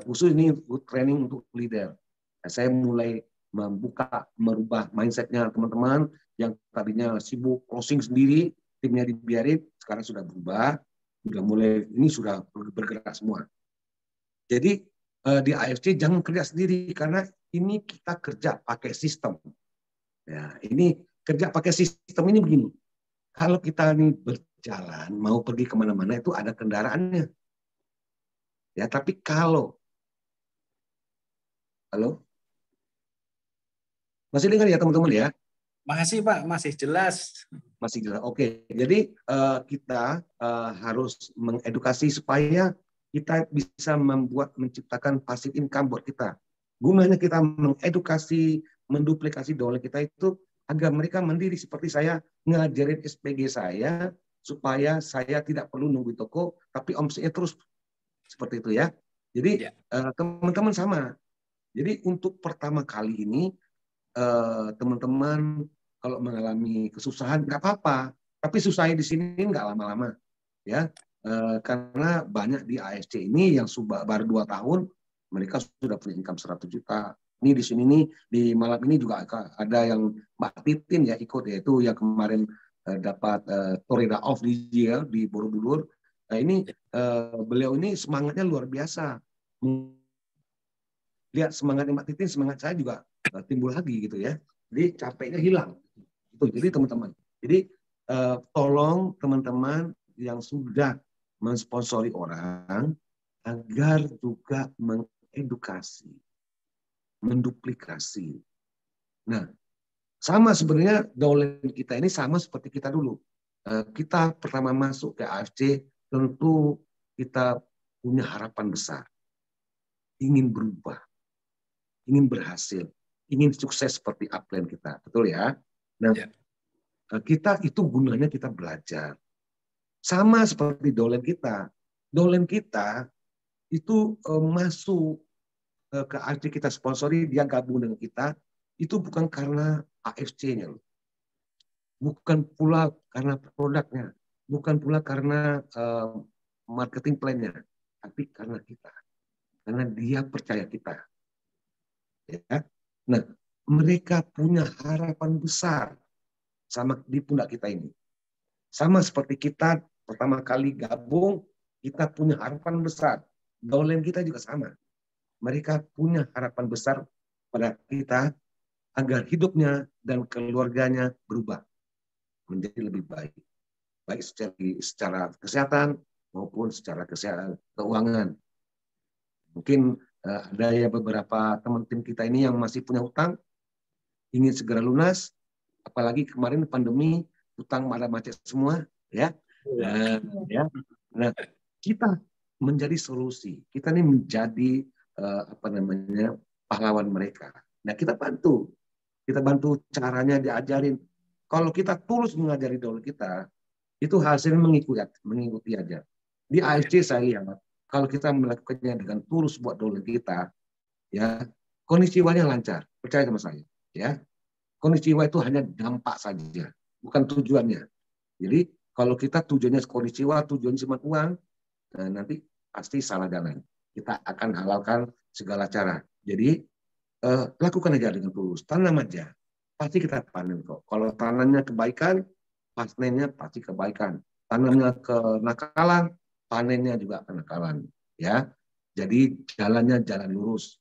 khusus ini training untuk leader. Saya mulai merubah mindsetnya teman-teman yang tadinya sibuk closing sendiri, timnya dibiarin, sekarang sudah berubah, sudah mulai ini sudah bergerak semua. Jadi di AFC jangan kerja sendiri karena ini kita kerja pakai sistem. Ya, ini kerja pakai sistem ini begini. Kalau kita ini berjalan mau pergi kemana-mana itu ada kendaraannya. Ya, tapi halo, masih dengar ya teman-teman ya? Makasih Pak, masih jelas. Masih jelas. Oke, jadi kita harus mengedukasi supaya kita bisa menciptakan passive income buat kita. Gunanya kita mengedukasi, menduplikasi dolar kita itu agar mereka mandiri seperti saya ngajarin SPG saya supaya saya tidak perlu nunggu toko, tapi omsetnya terus seperti itu ya. Jadi teman-teman sama. Jadi untuk pertama kali ini teman-teman kalau mengalami kesusahan nggak apa-apa, tapi susahnya di sini nggak lama-lama ya, karena banyak di AFC ini yang baru 2 tahun mereka sudah punya income 100 juta. Ini di sini nih di malam ini juga ada yang Mbak Titin ya ikut, yaitu yang kemarin dapat Torida Off di Borobudur. Nah, ini beliau ini semangatnya luar biasa. Lihat semangatnya Mbak Titin, semangat saya juga timbul lagi gitu ya. Jadi capeknya hilang. Jadi teman-teman, jadi tolong teman-teman yang sudah mensponsori orang agar juga mengedukasi. menduplikasi. Nah, sama sebenarnya downline kita ini sama seperti kita dulu. Kita pertama masuk ke AFC, tentu kita punya harapan besar. Ingin berubah, ingin berhasil, ingin sukses seperti upline kita. Betul ya? Nah, kita itu gunanya kita belajar. Sama seperti downline kita. Downline kita itu masuk ke AFC, kita sponsori, dia gabung dengan kita, itu bukan karena AFC-nya, bukan pula karena produknya, bukan pula karena marketing plan-nya, tapi karena kita, karena dia percaya kita. Ya. Nah, mereka punya harapan besar sama di pundak kita ini. Sama seperti kita pertama kali gabung, kita punya harapan besar. Downline kita juga sama. Mereka punya harapan besar pada kita agar hidupnya dan keluarganya berubah menjadi lebih baik. Baik secara kesehatan maupun secara keuangan. Mungkin ada ya beberapa teman tim kita ini yang masih punya hutang, ingin segera lunas, apalagi kemarin pandemi, hutang pada macet semua, ya. Nah, kita menjadi solusi. Kita ini menjadi pahlawan mereka. Nah, kita bantu caranya, diajarin. Kalau kita tulus mengajari downline kita, itu hasilnya mengikuti aja. Di AFC saya lihat, kalau kita melakukannya dengan tulus buat downline kita, ya, kondisi jiwanya lancar. Percaya sama saya, ya. Kondisi jiwa itu hanya dampak saja, bukan tujuannya. Jadi kalau kita tujuannya kondisi jiwa, tujuannya cuma uang, nanti pasti salah jalan. Kita akan halalkan segala cara. Jadi lakukan aja dengan tulus, tanam aja, pasti kita panen kok. Kalau tanamnya kebaikan, panennya pasti kebaikan. Tanamnya kenakalan, panennya juga kenakalan. Ya, jadi jalannya jalan lurus,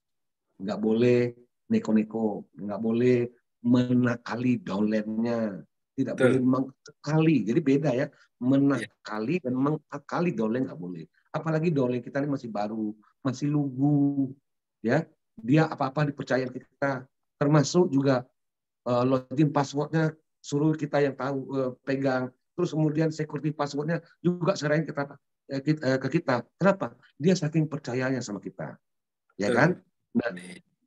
nggak boleh neko-neko, nggak boleh menakali downline-nya, tidak boleh mengakali. Jadi beda ya, menakali dan mengakali downline nggak boleh. Apalagi downline kita ini masih baru, masih lugu, ya. Dia apa-apa dipercaya kita, termasuk juga login passwordnya suruh kita yang tahu pegang, terus kemudian security passwordnya juga serahin ke kita. Kenapa? Dia saking percayanya sama kita, ya kan? Nah,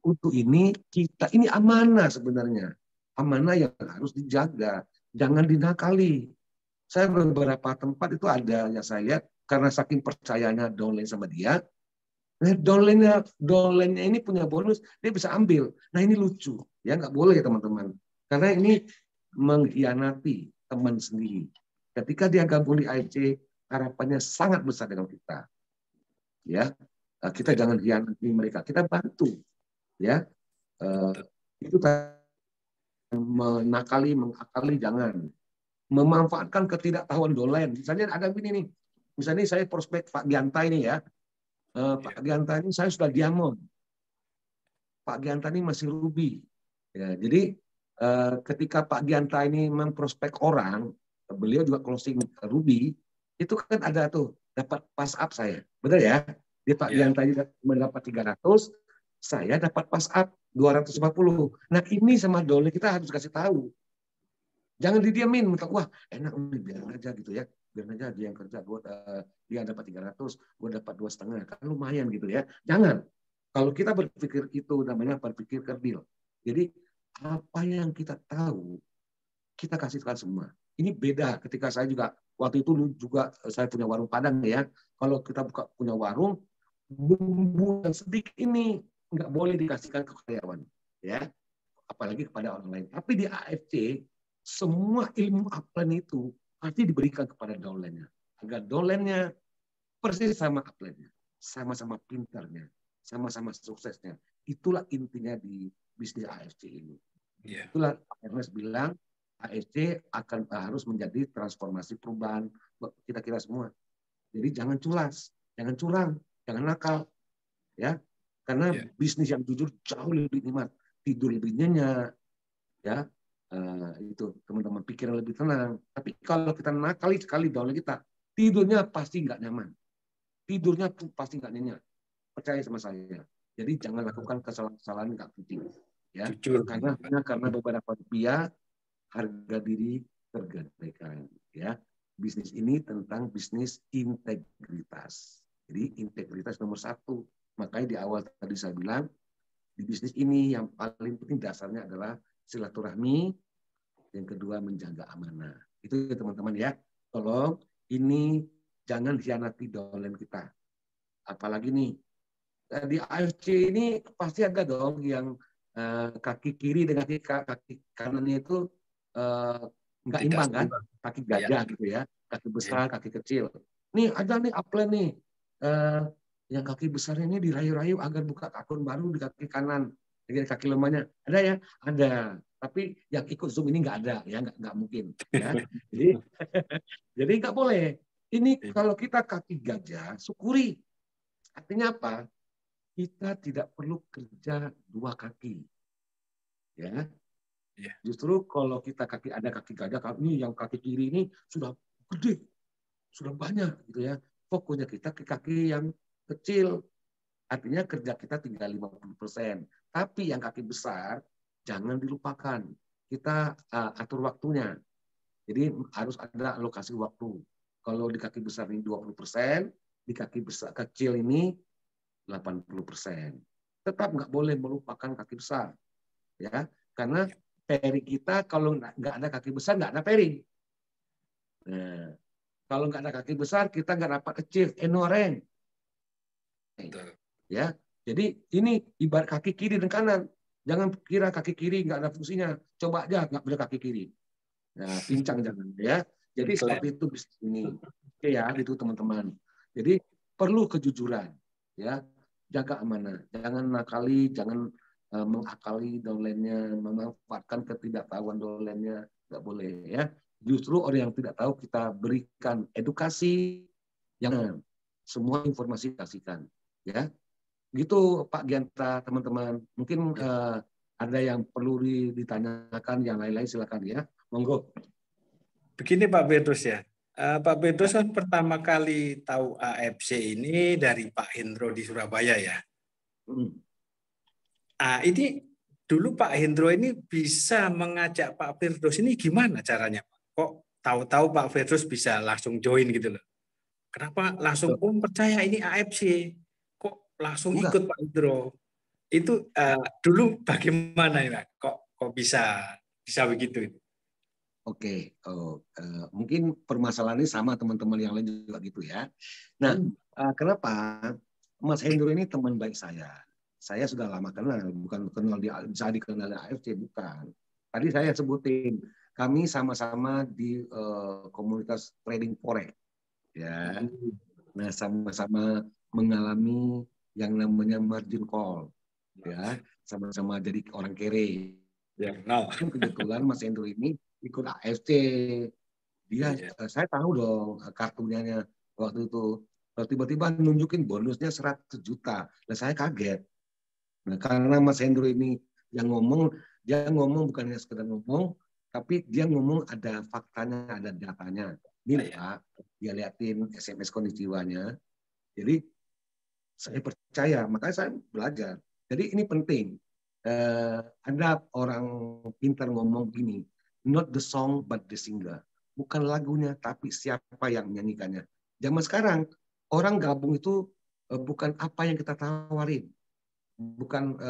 untuk ini kita ini amanah sebenarnya, amanah yang harus dijaga, jangan dinakali. Saya beberapa tempat itu ada yang saya lihat karena saking percayanya downline sama dia. Nah, downline-nya ini punya bonus, dia bisa ambil. Nah, ini lucu. Ya, nggak boleh ya teman-teman. Karena ini mengkhianati teman sendiri. Ketika dia gabung di AFC, harapannya sangat besar dengan kita. Ya, kita jangan khianati mereka. Kita bantu. Ya, itu menakali, mengakali jangan. Memanfaatkan ketidaktahuan downline. Misalnya ada begini nih. Misalnya saya prospek Pak Gianta ini ya. Pak Gianta ini saya sudah diamond. Pak Gianta ini masih ruby. Ya, jadi ketika Pak Gianta ini memprospek orang, beliau juga closing ruby, itu kan ada tuh dapat pass up saya. Benar ya? Dia Pak Gianta ini mendapat 300, saya dapat pass up 250. Nah, ini sama downline kita harus kasih tahu. Jangan didiamin, wah enak nih, biar aja gitu ya. Biar aja dia yang kerja, dia dapat 300, gue dapat 2,5, kan lumayan gitu ya. Jangan. Kalau kita berpikir itu namanya berpikir kerdil. Jadi apa yang kita tahu, kita kasihkan semua. Ini beda ketika saya juga, waktu itu juga saya punya warung Padang ya. Kalau kita punya warung, bumbu yang sedikit ini nggak boleh dikasihkan ke karyawan. Ya. Apalagi kepada orang lain. Tapi di AFC, semua ilmu upline itu pasti diberikan kepada downline-nya. Agar downline-nya persis sama upline-nya. Sama-sama pintarnya. Sama-sama suksesnya. Itulah intinya di bisnis AFC ini. Itulah Ernest bilang, AFC akan harus menjadi transformasi perubahan kita semua. Jadi jangan culas, jangan curang, jangan nakal. Ya, karena bisnis yang jujur jauh lebih nikmat. Tidur lebih nyenyak. Ya, itu teman-teman pikiran lebih tenang. Tapi kalau kita nakali sekali downline kita, tidurnya pasti nggak nyaman, tidurnya pasti nggak nyenyak. Percaya sama saya. Jadi jangan lakukan kesalahan-kesalahan nggak penting. Ya, Jujur. karena beberapa rupiah harga diri tergadaikan. Ya, bisnis ini tentang bisnis integritas. Jadi integritas nomor satu. Makanya di awal tadi saya bilang di bisnis ini yang paling penting dasarnya adalah silaturahmi, yang kedua menjaga amanah. Itu ya teman-teman ya. Tolong ini jangan hianati dolen kita. Apalagi nih di AFC ini pasti ada dong yang kaki kiri dengan kaki kanannya itu nggak Tidak imbang kan, seimbang. kaki gajah gitu ya, kaki besar, kaki kecil. Nih ada nih upline nih, yang kaki besarnya ini dirayu-rayu agar buka akun baru di kaki kanan, jadi kaki lemahnya ada ya, ada. Tapi yang ikut Zoom ini nggak ada ya, nggak mungkin ya. Jadi nggak boleh. Ini kalau kita kaki gajah, syukuri. Artinya apa? Kita tidak perlu kerja dua kaki, ya. Justru kalau kita ada kaki gajah, ini yang kaki kiri ini sudah gede, sudah banyak, gitu ya. Fokusnya kita ke kaki yang kecil, artinya kerja kita tinggal 50%. Tapi yang kaki besar jangan dilupakan. Kita atur waktunya. Jadi harus ada alokasi waktu. Kalau di kaki besar ini 20%, di kaki besar kecil ini 80%. Tetap nggak boleh melupakan kaki besar, ya, karena pairing kita kalau nggak ada kaki besar nggak ada pairing. Nah, kalau nggak ada kaki besar kita nggak dapat achieve enoreng. Ya, jadi ini ibarat kaki kiri dan kanan. Jangan kira kaki kiri nggak ada fungsinya. Coba aja nggak ada kaki kiri. Nah, pincang jangan ya. Jadi seperti itu bisnis ini. Oke ya, itu teman-teman. Jadi perlu kejujuran, ya. Jaga amanah, jangan nakali, jangan mengakali dolennya, memanfaatkan ketidaktahuan dolennya, nggak boleh ya. Justru orang yang tidak tahu kita berikan edukasi, yang semua informasi kasihkan, ya. Gitu Pak Gianta, teman-teman. Mungkin ada yang perlu ditanyakan, yang lain-lain silakan ya, monggo. Begini Pak Petrus ya. Pak Petrus kan pertama kali tahu AFC ini dari Pak Hendro di Surabaya ya. Ini dulu Pak Hendro ini bisa mengajak Pak Firdaus ini gimana caranya Pak? Kok tahu-tahu Pak Firdaus bisa langsung join gitu loh. Kenapa langsung percaya ini AFC? Kok langsung ikut Pak Hendro? Itu dulu bagaimana ya? Kok bisa begitu? Oke, mungkin permasalahannya sama teman-teman yang lain juga gitu ya. Nah, kenapa Mas Hendro ini teman baik saya? Saya sudah lama kenal, bukan kenal bisa dikenal di AFC, bukan. Tadi saya sebutin, kami sama-sama di komunitas trading forex, ya. Nah, sama-sama mengalami yang namanya margin call, ya. Sama-sama jadi orang kere. Ya, no. Kebetulan Mas Hendro ini ikut AFC. Dia, saya tahu dong kartunya waktu itu. Tiba-tiba nunjukin bonusnya 100 juta. Nah, saya kaget. Nah, karena Mas Hendro ini yang ngomong, dia ngomong bukan hanya sekedar ngomong, tapi dia ngomong ada faktanya, ada datanya. Ini Pak, dia liatin SMS kondisi jiwanya. Jadi saya percaya, makanya saya belajar. Jadi ini penting. Ada orang pintar ngomong gini, not the song but the singer. Bukan lagunya, tapi siapa yang menyanyikannya. Zaman sekarang, orang gabung itu bukan apa yang kita tawarin. Bukan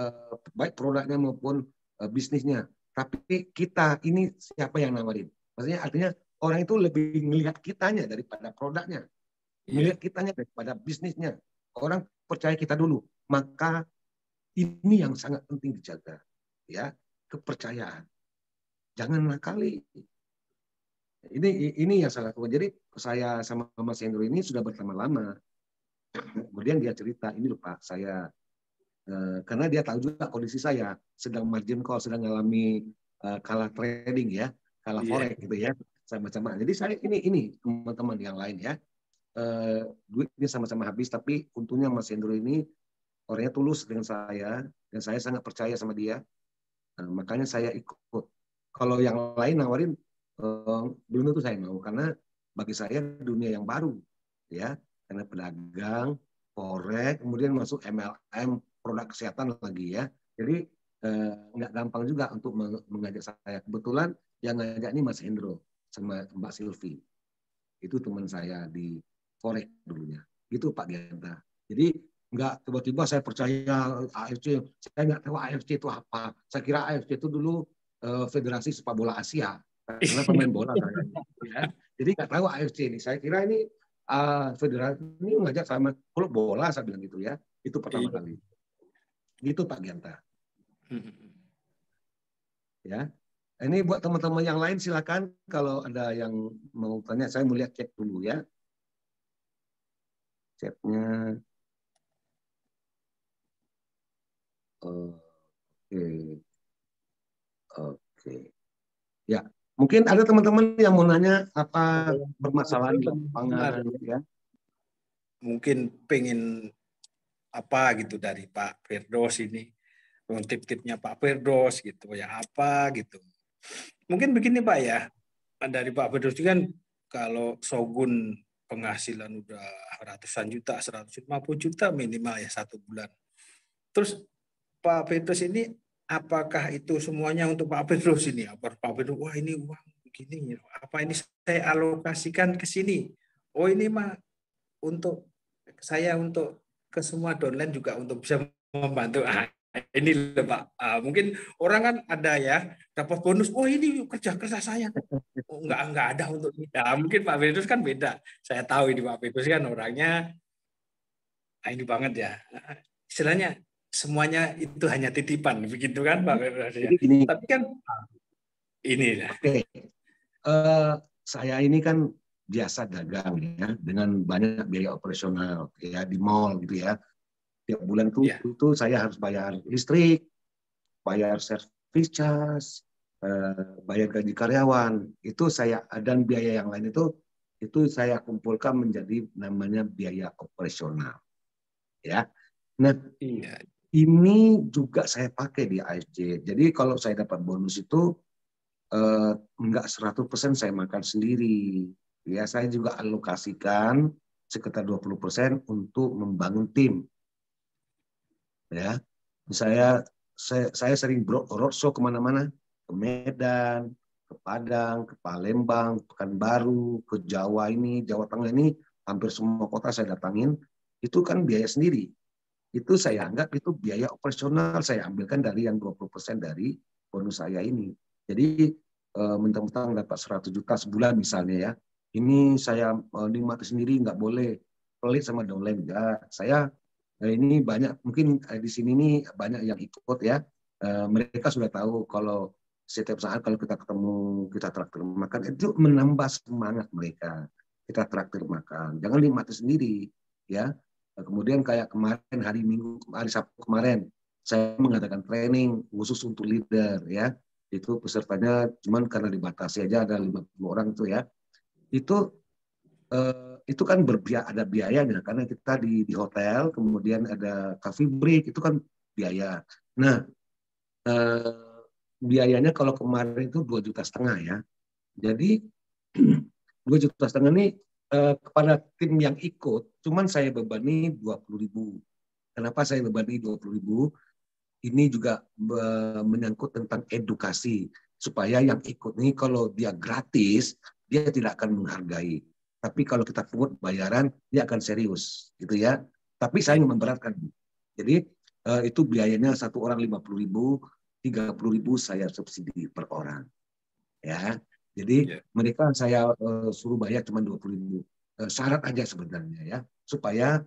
baik produknya maupun bisnisnya. Tapi kita, ini siapa yang nawarin. Maksudnya artinya orang itu lebih melihat kitanya daripada produknya. Melihat kitanya daripada bisnisnya. Orang percaya kita dulu. Maka ini yang sangat penting dijaga, ya, kepercayaan. Jangan nakali. Ini yang saya lakukan. Jadi saya sama Mas Hendro ini sudah bersama lama. Kemudian dia cerita, ini loh Pak, saya karena dia tahu juga kondisi saya sedang margin call, sedang mengalami kalah trading ya, kalah forex gitu ya, sama-sama. Jadi saya ini teman-teman yang lain ya, duitnya sama-sama habis, tapi untungnya Mas Hendro ini orangnya tulus dengan saya, dan saya sangat percaya sama dia. Nah, makanya saya ikut. Kalau yang lain nawarin, belum tentu saya mau, karena bagi saya dunia yang baru, ya, karena pedagang, forex, kemudian masuk MLM, produk kesehatan lagi ya. Jadi nggak gampang juga untuk mengajak saya. Kebetulan yang ngajak ini Mas Hendro sama Mbak Silvi. Itu teman saya di Forex dulunya. Itu Pak Genta. Jadi nggak tiba-tiba saya percaya AFC. Saya nggak tahu AFC itu apa. Saya kira AFC itu dulu Federasi Sepak Bola Asia. Karena pemain bola saya. Ya. Jadi nggak tahu AFC ini. Saya kira ini federasi ini ngajak sama klub bola, saya bilang gitu ya. Itu pertama kali. Gitu Pak Genta. Ya. Ini buat teman-teman yang lain silakan kalau ada yang mau tanya. Saya mau lihat chat dulu ya. Chatnya. Oke. Oke. Ya. Mungkin ada teman-teman yang mau nanya apa permasalahan di lapangan ya. Mungkin pengen apa gitu dari Pak Firdaus ini. Tip-tipnya Pak Firdaus gitu ya apa gitu. Mungkin begini Pak ya, dari Pak Firdaus kan kalau Shogun penghasilan udah ratusan juta, 150 juta minimal ya 1 bulan. Terus Pak Firdaus ini apakah itu semuanya untuk Pak Firdaus ini? Apa Pak Firdaus, wah ini uang begini, apa ini saya alokasikan ke sini? Oh ini mah untuk saya untuk ke semua downline juga untuk bisa membantu. Ini loh Pak, mungkin orang kan ada ya dapat bonus, oh ini kerja saya, oh, enggak ada untuk kita. Mungkin Pak Firdaus kan beda. Saya tahu ini Pak Firdaus kan orangnya ini banget ya. Istilahnya semuanya itu hanya titipan, begitu kan Pak Firdaus ya. Jadi gini. Tapi kan ini ya. Oke. Saya ini kan biasa dagang ya dengan banyak biaya operasional ya di mall gitu ya. Tiap bulan itu saya harus bayar listrik, bayar service charge, bayar gaji karyawan. Itu saya dan biaya yang lain itu saya kumpulkan menjadi namanya biaya operasional. Ya. Nah, ini juga saya pakai di AFC. Jadi kalau saya dapat bonus itu enggak 100% saya makan sendiri. Ya, saya juga alokasikan sekitar 20% untuk membangun tim. Ya, saya sering roadshow kemana-mana, ke Medan, ke Padang, ke Palembang, Pekanbaru, ke Jawa ini, Jawa Tengah ini, hampir semua kota saya datangin. Itu kan biaya sendiri. Itu saya anggap itu biaya operasional, saya ambilkan dari yang 20% dari bonus saya ini. Jadi mentang-mentang dapat 100 juta sebulan misalnya ya, ini saya nikmati sendiri, nggak boleh pelit sama downline. Ya, saya ini banyak mungkin di sini nih banyak yang ikut ya. Mereka sudah tahu kalau setiap saat kalau kita ketemu kita traktir makan itu menambah semangat mereka. Kita traktir makan, jangan nikmati sendiri ya. Kemudian kayak kemarin hari Sabtu kemarin saya mengadakan training khusus untuk leader ya. Itu pesertanya cuman karena dibatasi aja ada 50 orang itu ya. Itu kan ada biayanya karena kita di hotel, kemudian ada coffee break, itu kan biaya. Nah, biayanya kalau kemarin itu 2,5 juta ya. Jadi 2,5 juta ini kepada tim yang ikut, cuman saya bebani 20.000. Kenapa saya bebani 20.000? Ini juga menyangkut tentang edukasi supaya yang ikut ini kalau dia gratis dia tidak akan menghargai. Tapi kalau kita pungut bayaran, dia akan serius, gitu ya. Tapi saya memberatkan. Jadi itu biayanya satu orang 50.000, 30.000 saya subsidi per orang, ya. Jadi mereka saya suruh bayar cuma 20.000. Syarat aja sebenarnya ya, supaya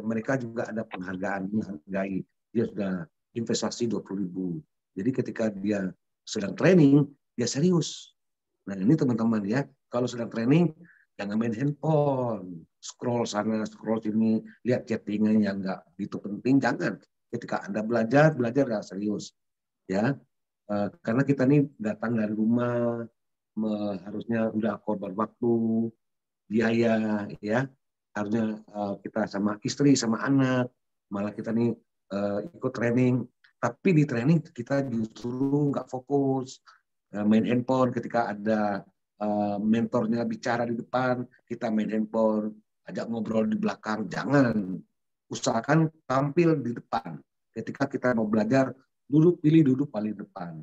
mereka juga ada penghargaan, menghargai. Dia sudah investasi 20.000. Jadi ketika dia sedang training, dia serius. Nah ini teman-teman ya, kalau sedang training jangan main handphone, scroll sana, scroll sini, lihat chattingan yang nggak gitu penting, jangan. Ketika Anda belajar nggak serius, ya. Karena kita nih datang dari rumah, harusnya udah korban waktu, biaya, ya. Harusnya kita sama istri, sama anak, malah kita nih ikut training, tapi di training kita justru nggak fokus, main handphone ketika ada mentornya bicara di depan, kita main handphone, ajak ngobrol di belakang. Jangan, usahakan tampil di depan. Ketika kita mau belajar, duduk paling depan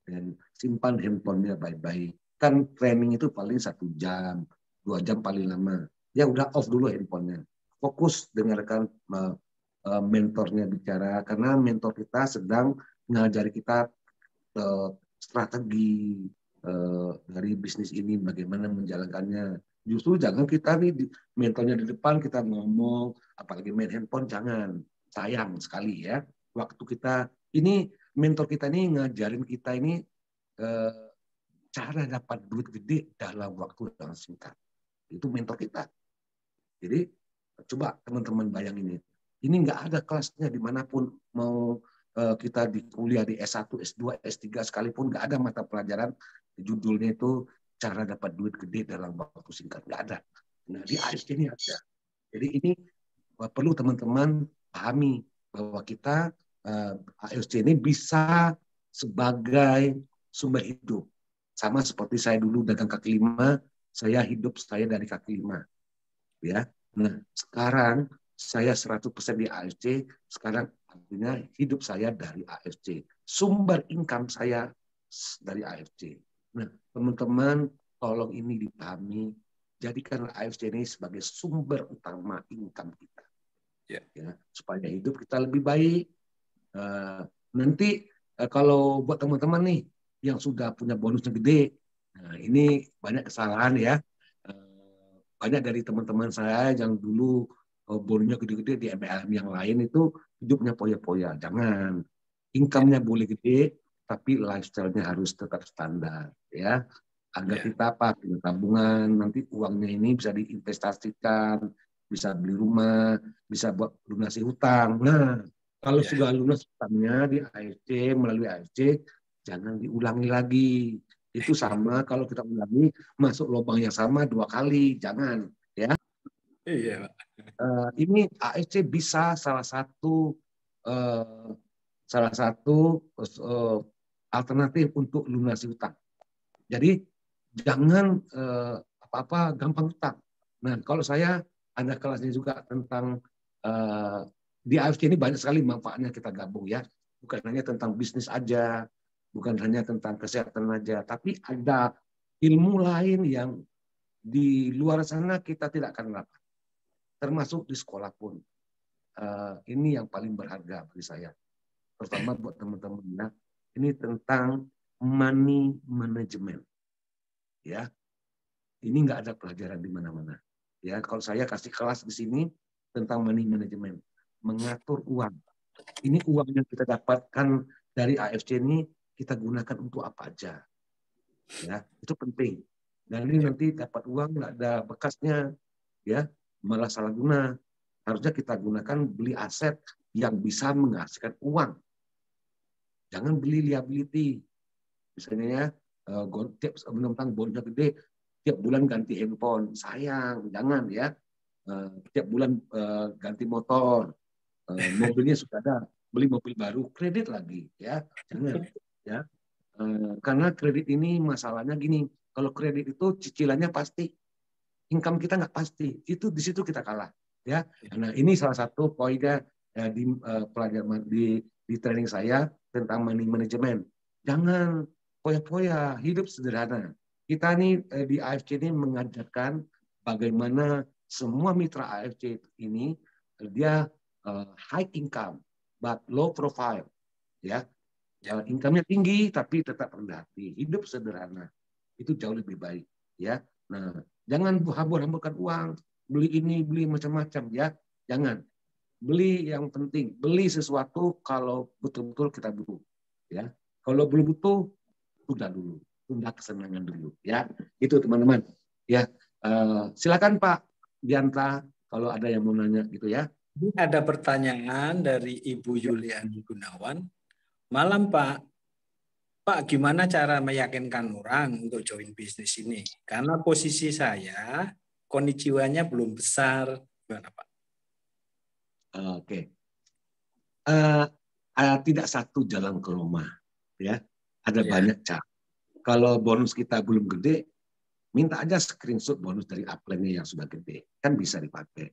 dan simpan handphonenya baik-baik. Kan training itu paling 1 jam, 2 jam paling lama. Ya udah off dulu handphonenya. Fokus dengarkan mentornya bicara, karena mentor kita sedang mengajari kita strategi dari bisnis ini, bagaimana menjalankannya. Justru jangan kita nih mentornya di depan kita ngomong, apalagi main handphone, jangan. Sayang sekali ya. Waktu kita ini, mentor kita ini ngajarin kita ini cara dapat duit gede dalam waktu yang singkat. Itu mentor kita. Jadi coba teman-teman bayangin ini nggak ada kelasnya dimanapun, mau kita di kuliah di S1, S2, S3 sekalipun, nggak ada mata pelajaran judulnya itu cara dapat duit gede dalam waktu singkat, nggak ada. Nah di AFC ini ada. Jadi ini perlu teman-teman pahami bahwa kita AFC ini bisa sebagai sumber hidup. Sama seperti saya dulu dagang kaki lima, saya hidup saya dari kaki lima. Ya. Nah, sekarang saya 100% di AFC, sekarang artinya hidup saya dari AFC. Sumber income saya dari AFC. Nah, teman-teman, tolong ini dipahami, jadikan AFC ini sebagai sumber utama income kita. Ya, supaya hidup kita lebih baik. Nanti kalau buat teman-teman nih yang sudah punya bonusnya gede, nah ini banyak kesalahan ya. Banyak dari teman-teman saya yang dulu bonusnya gede-gede di MLM yang lain itu hidupnya poya-poya. Jangan. Income-nya boleh gede, tapi lifestyle-nya harus tetap standar ya. Agar kita punya tabungan, nanti uangnya ini bisa diinvestasikan, bisa beli rumah, bisa buat lunasi hutang. Nah, kalau sudah lunas hutangnya di AFC, melalui AFC, jangan diulangi lagi. Itu sama kalau kita ulangi, masuk lubang yang sama 2 kali. Jangan. Ya. Iya, Pak. Ini AFC bisa salah satu alternatif untuk lunasi hutang. Jadi, jangan apa-apa gampang hutang. Nah, kalau saya ada kelasnya juga tentang di AFC ini banyak sekali manfaatnya kita gabung ya. Bukan hanya tentang bisnis aja, bukan hanya tentang kesehatan aja, tapi ada ilmu lain yang di luar sana kita tidak akan dapat. Termasuk di sekolah pun. Ini yang paling berharga bagi saya. Terutama buat teman-teman ya. Ini tentang money management. Ya. Ini nggak ada pelajaran di mana-mana. Ya, kalau saya kasih kelas di sini tentang money management, mengatur uang. Ini uang yang kita dapatkan dari AFC ini kita gunakan untuk apa aja. Ya, itu penting. Dan ini nanti dapat uang nggak ada bekasnya, ya, malah salah guna. Harusnya kita gunakan beli aset yang bisa menghasilkan uang. Jangan beli liability. Misalnya ya, tiap tentang bonusnya gede, tiap bulan ganti handphone, sayang, jangan ya. Tiap bulan ganti motor, mobilnya sudah ada, beli mobil baru, kredit lagi, ya, jangan, ya. Karena kredit ini masalahnya gini, kalau kredit itu cicilannya pasti, income kita nggak pasti, itu di situ kita kalah, ya. Nah ini salah satu poinnya di pelajaran di training saya tentang money management. Jangan poya-poya, hidup sederhana. Kita nih di AFC ini mengajarkan bagaimana semua mitra AFC ini dia high income but low profile, ya. Income-nya tinggi tapi tetap rendah hati. Hidup sederhana itu jauh lebih baik, ya. Nah, jangan hambur-hamburkan uang, beli ini, beli macam-macam, ya. Jangan. Beli yang penting, beli sesuatu kalau betul-betul kita butuh, ya. Kalau belum butuh, tunda dulu. Tunda kesenangan dulu, ya. Itu teman-teman, ya. Silakan Pak Dianta kalau ada yang mau nanya gitu ya. Ada pertanyaan dari Ibu Yuliani Gunawan. Malam Pak, Pak gimana cara meyakinkan orang untuk join bisnis ini? Karena posisi saya, kondisi jiwanya belum besar. Gimana Pak? Oke. Tidak satu jalan ke Roma, ya. Ada banyak cara. Kalau bonus kita belum gede, minta aja screenshot bonus dari upline-nya yang sudah gede, kan bisa dipakai.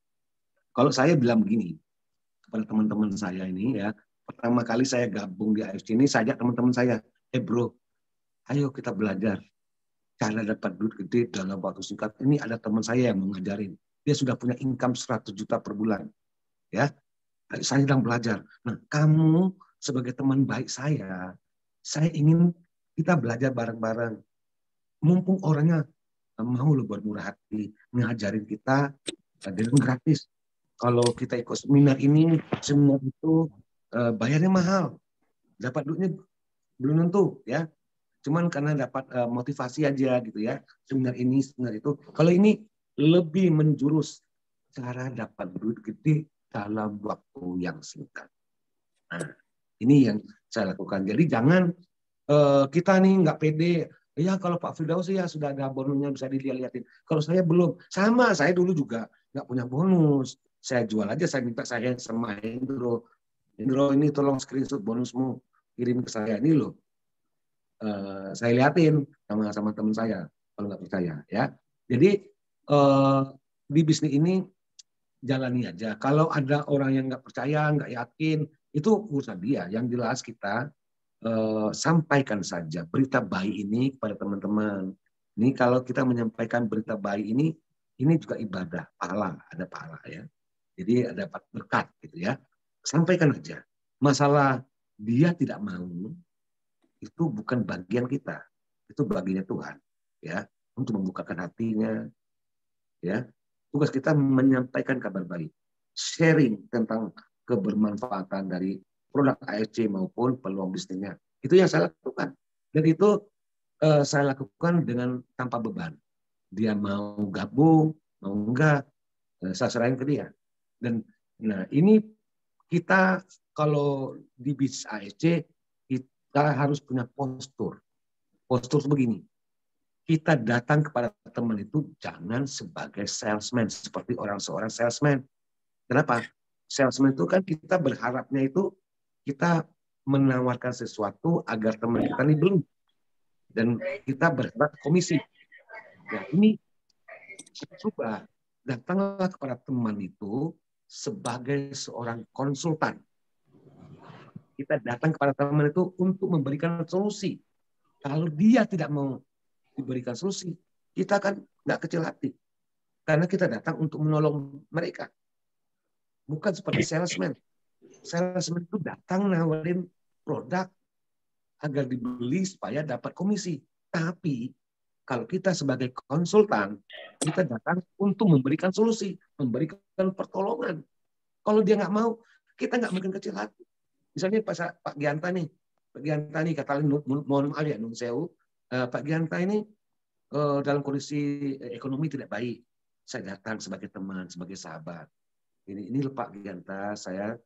Kalau saya bilang begini kepada teman-teman saya ini ya, pertama kali saya gabung di AFC ini, saya ajak teman-teman saya, bro, ayo kita belajar cara dapat duit gede dalam waktu singkat. Ini ada teman saya yang mengajarin. Dia sudah punya income 100 juta per bulan. Ya, saya sedang belajar. Nah, kamu sebagai teman baik saya ingin kita belajar bareng-bareng. Mumpung orangnya mau loh buat murah hati, ngajarin kita dengan gratis. Kalau kita ikut seminar ini, seminar itu bayarnya mahal. Dapat duitnya belum tentu, ya. Cuman karena dapat motivasi aja gitu ya, seminar ini, seminar itu. Kalau ini lebih menjurus cara dapat duit gede dalam waktu yang singkat. Nah, ini yang saya lakukan. Jadi jangan kita nih nggak pede. Ya kalau Pak Firdaus ya sudah ada bonusnya bisa dilihat-lihatin. Kalau saya belum, sama saya dulu juga nggak punya bonus. Saya jual aja, saya minta saya sama Indro, ini tolong screenshot bonusmu, kirim ke saya ini loh. Saya liatin sama teman saya kalau nggak percaya ya. Jadi di bisnis ini jalani aja. Kalau ada orang yang nggak percaya, nggak yakin, itu urusan dia. Yang jelas kita sampaikan saja berita baik ini kepada teman-teman. Ini kalau kita menyampaikan berita baik ini juga ibadah, pahala, ada pahala ya. Jadi ada dapat berkat gitu ya. Sampaikan aja. Masalah dia tidak mau, itu bukan bagian kita, itu bagiannya Tuhan, ya, untuk membukakan hatinya, ya. Tugas kita menyampaikan kabar baik, sharing tentang kebermanfaatan dari produk AFC maupun peluang bisnisnya. Itu yang saya lakukan, dan itu saya lakukan dengan tanpa beban. Dia mau gabung, mau enggak, saya serahin ke dia. Dan nah ini kita kalau di bisnis AFC kita harus punya postur. Postur begini. Kita datang kepada teman itu jangan sebagai salesman, seperti seorang salesman. Kenapa? Salesman itu kan kita berharapnya itu kita menawarkan sesuatu agar teman kita ini beli. Dan kita berharap komisi. Ya, ini coba datanglah kepada teman itu sebagai seorang konsultan. Kita datang kepada teman itu untuk memberikan solusi. Kalau dia tidak mau diberikan solusi, kita kan nggak kecil hati. Karena kita datang untuk menolong mereka. Bukan seperti salesman. Salesman itu datang nawarin produk agar dibeli supaya dapat komisi. Tapi kalau kita sebagai konsultan, kita datang untuk memberikan solusi, memberikan pertolongan. Kalau dia nggak mau, kita nggak mungkin kecil hati. Misalnya Pak Gianta nih, kata mohon maaf ya, Nun Sewu, Pak Gianta ini dalam kondisi ekonomi tidak baik. Saya datang sebagai teman, sebagai sahabat. Ini Pak Gianta, saya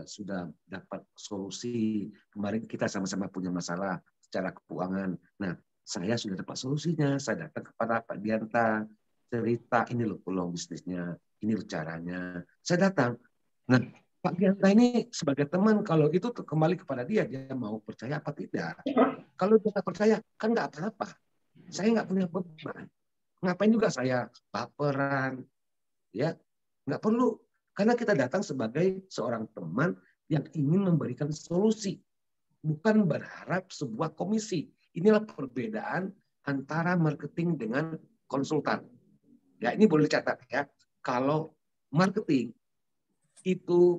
sudah dapat solusi. Kemarin kita sama-sama punya masalah secara keuangan. Nah, saya sudah dapat solusinya. Saya datang kepada Pak Gianta, cerita ini loh peluang bisnisnya, ini loh caranya. Saya datang. Nah, Pak Gianta ini sebagai teman, kalau itu kembali kepada dia mau percaya apa tidak. Kalau dia nggak percaya, kan nggak apa-apa. Saya nggak punya beban. Ngapain juga saya baperan, ya nggak perlu. Karena kita datang sebagai seorang teman yang ingin memberikan solusi, bukan berharap sebuah komisi. Inilah perbedaan antara marketing dengan konsultan. Ya ini boleh dicatat ya. Kalau marketing itu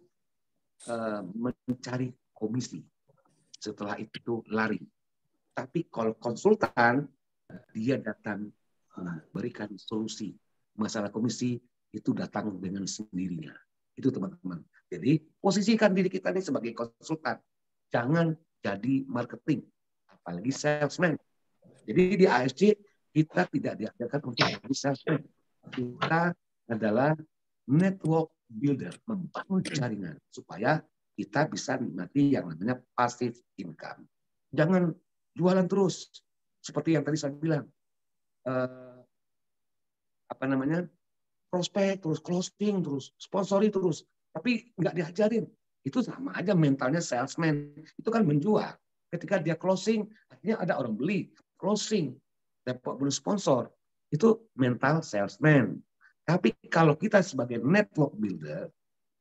mencari komisi, setelah itu lari. Tapi kalau konsultan, dia datang memberikan solusi. Masalah komisi itu datang dengan sendirinya. Itu teman-teman. Jadi posisikan diri kita ini sebagai konsultan. Jangan jadi marketing, apalagi salesman. Jadi di AFC kita tidak diajarkan untuk jadi salesman. Kita adalah network builder, membangun jaringan supaya kita bisa menikmati yang namanya passive income. Jangan jualan terus seperti yang tadi saya bilang, prospek terus, closing terus, sponsori terus, tapi nggak diajarin. Itu sama aja mentalnya salesman. Itu kan menjual. Ketika dia closing, artinya ada orang beli. Closing, dapat bonus sponsor. Itu mental salesman. Tapi kalau kita sebagai network builder,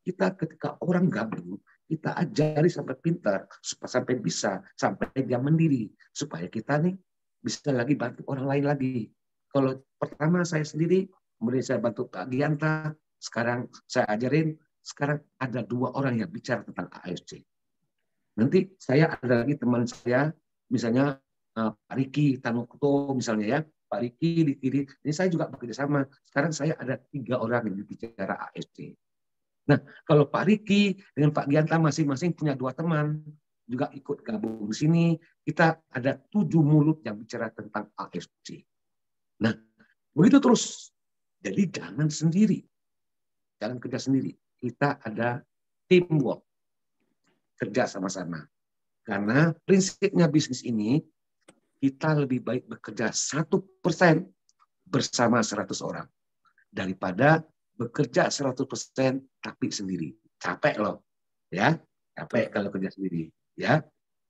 kita ketika orang gabung, kita ajari sampai pintar, sampai bisa, sampai dia mandiri, supaya kita nih bisa lagi bantu orang lain lagi. Kalau pertama saya sendiri, kemudian saya bantu Pak Gianta, sekarang saya ajarin, sekarang ada 2 orang yang bicara tentang AFC. Nanti saya ada lagi teman saya, misalnya Pak Riki Tanukto misalnya ya, Pak Riki di kiri, ini saya juga bekerja sama. Sekarang saya ada 3 orang yang bicara AFC. Nah, kalau Pak Riki dengan Pak Gianta masing-masing punya 2 teman, juga ikut gabung di sini, kita ada 7 mulut yang bicara tentang AFC. Nah, begitu terus. Jadi jangan sendiri. Jangan kerja sendiri. Kita ada teamwork. Kerja sama-sama. Karena prinsipnya bisnis ini, kita lebih baik bekerja 1% bersama 100 orang. Daripada bekerja 100% tapi sendiri. Capek loh. Ya, capek kalau kerja sendiri. Ya,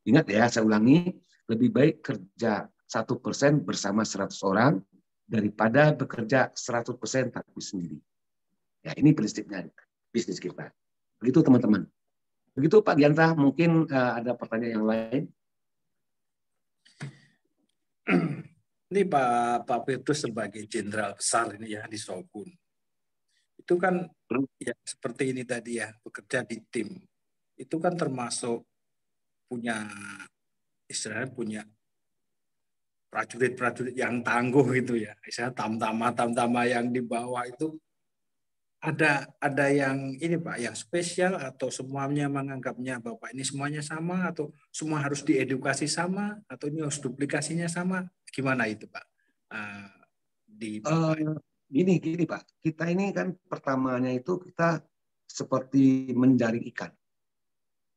ingat ya, saya ulangi, lebih baik kerja 1% bersama 100 orang daripada bekerja 100% tapi sendiri. Ya, ini prinsipnya bisnis kita. Begitu teman-teman. Begitu Pak Gianta, mungkin ada pertanyaan yang lain. Ini Pak Petrus sebagai jenderal besar ini ya di Shogun. Itu kan ya seperti ini tadi ya, bekerja di tim. Itu kan termasuk punya istilahnya punya prajurit-prajurit yang tangguh gitu ya. Misalnya tamtama yang di bawah itu ada yang ini Pak, yang spesial atau semuanya menganggapnya Bapak ini semuanya sama atau semua harus diedukasi sama atau ini harus duplikasinya sama? Gimana itu Pak? Di Gini Pak, kita ini kan pertamanya itu kita seperti menjaring ikan.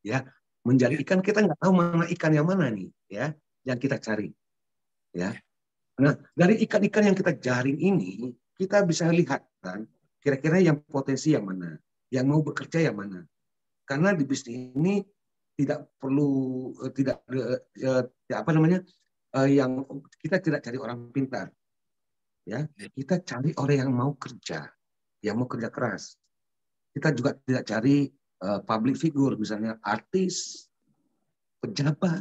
Ya, menjaring ikan kita nggak tahu mana ikan yang mana nih, ya, yang kita cari. Ya. Nah, dari ikan-ikan yang kita jaring ini, kita bisa lihat kan, kira-kira yang potensi yang mana, yang mau bekerja yang mana. Karena di bisnis ini tidak perlu yang kita tidak cari orang pintar. Ya, kita cari orang yang mau kerja keras. Kita juga tidak cari public figure, misalnya artis, pejabat.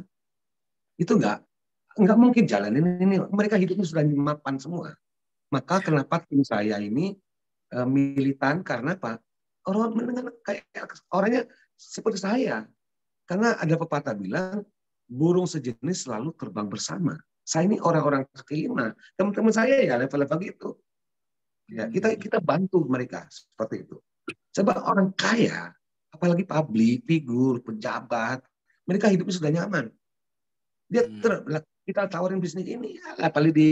Itu nggak mungkin jalan ini. Mereka hidupnya sudah mapan semua. Maka kenapa tim saya ini militan, karena Pak, orang mendengar kayak orangnya seperti saya. Karena ada pepatah bilang burung sejenis selalu terbang bersama. Saya ini orang-orang kaki 5, teman-teman saya ya level-level gitu. Ya, kita bantu mereka seperti itu. Sebab orang kaya, apalagi public figur, pejabat, mereka hidupnya sudah nyaman. Dia kita tawarin bisnis ini, ya, apalagi di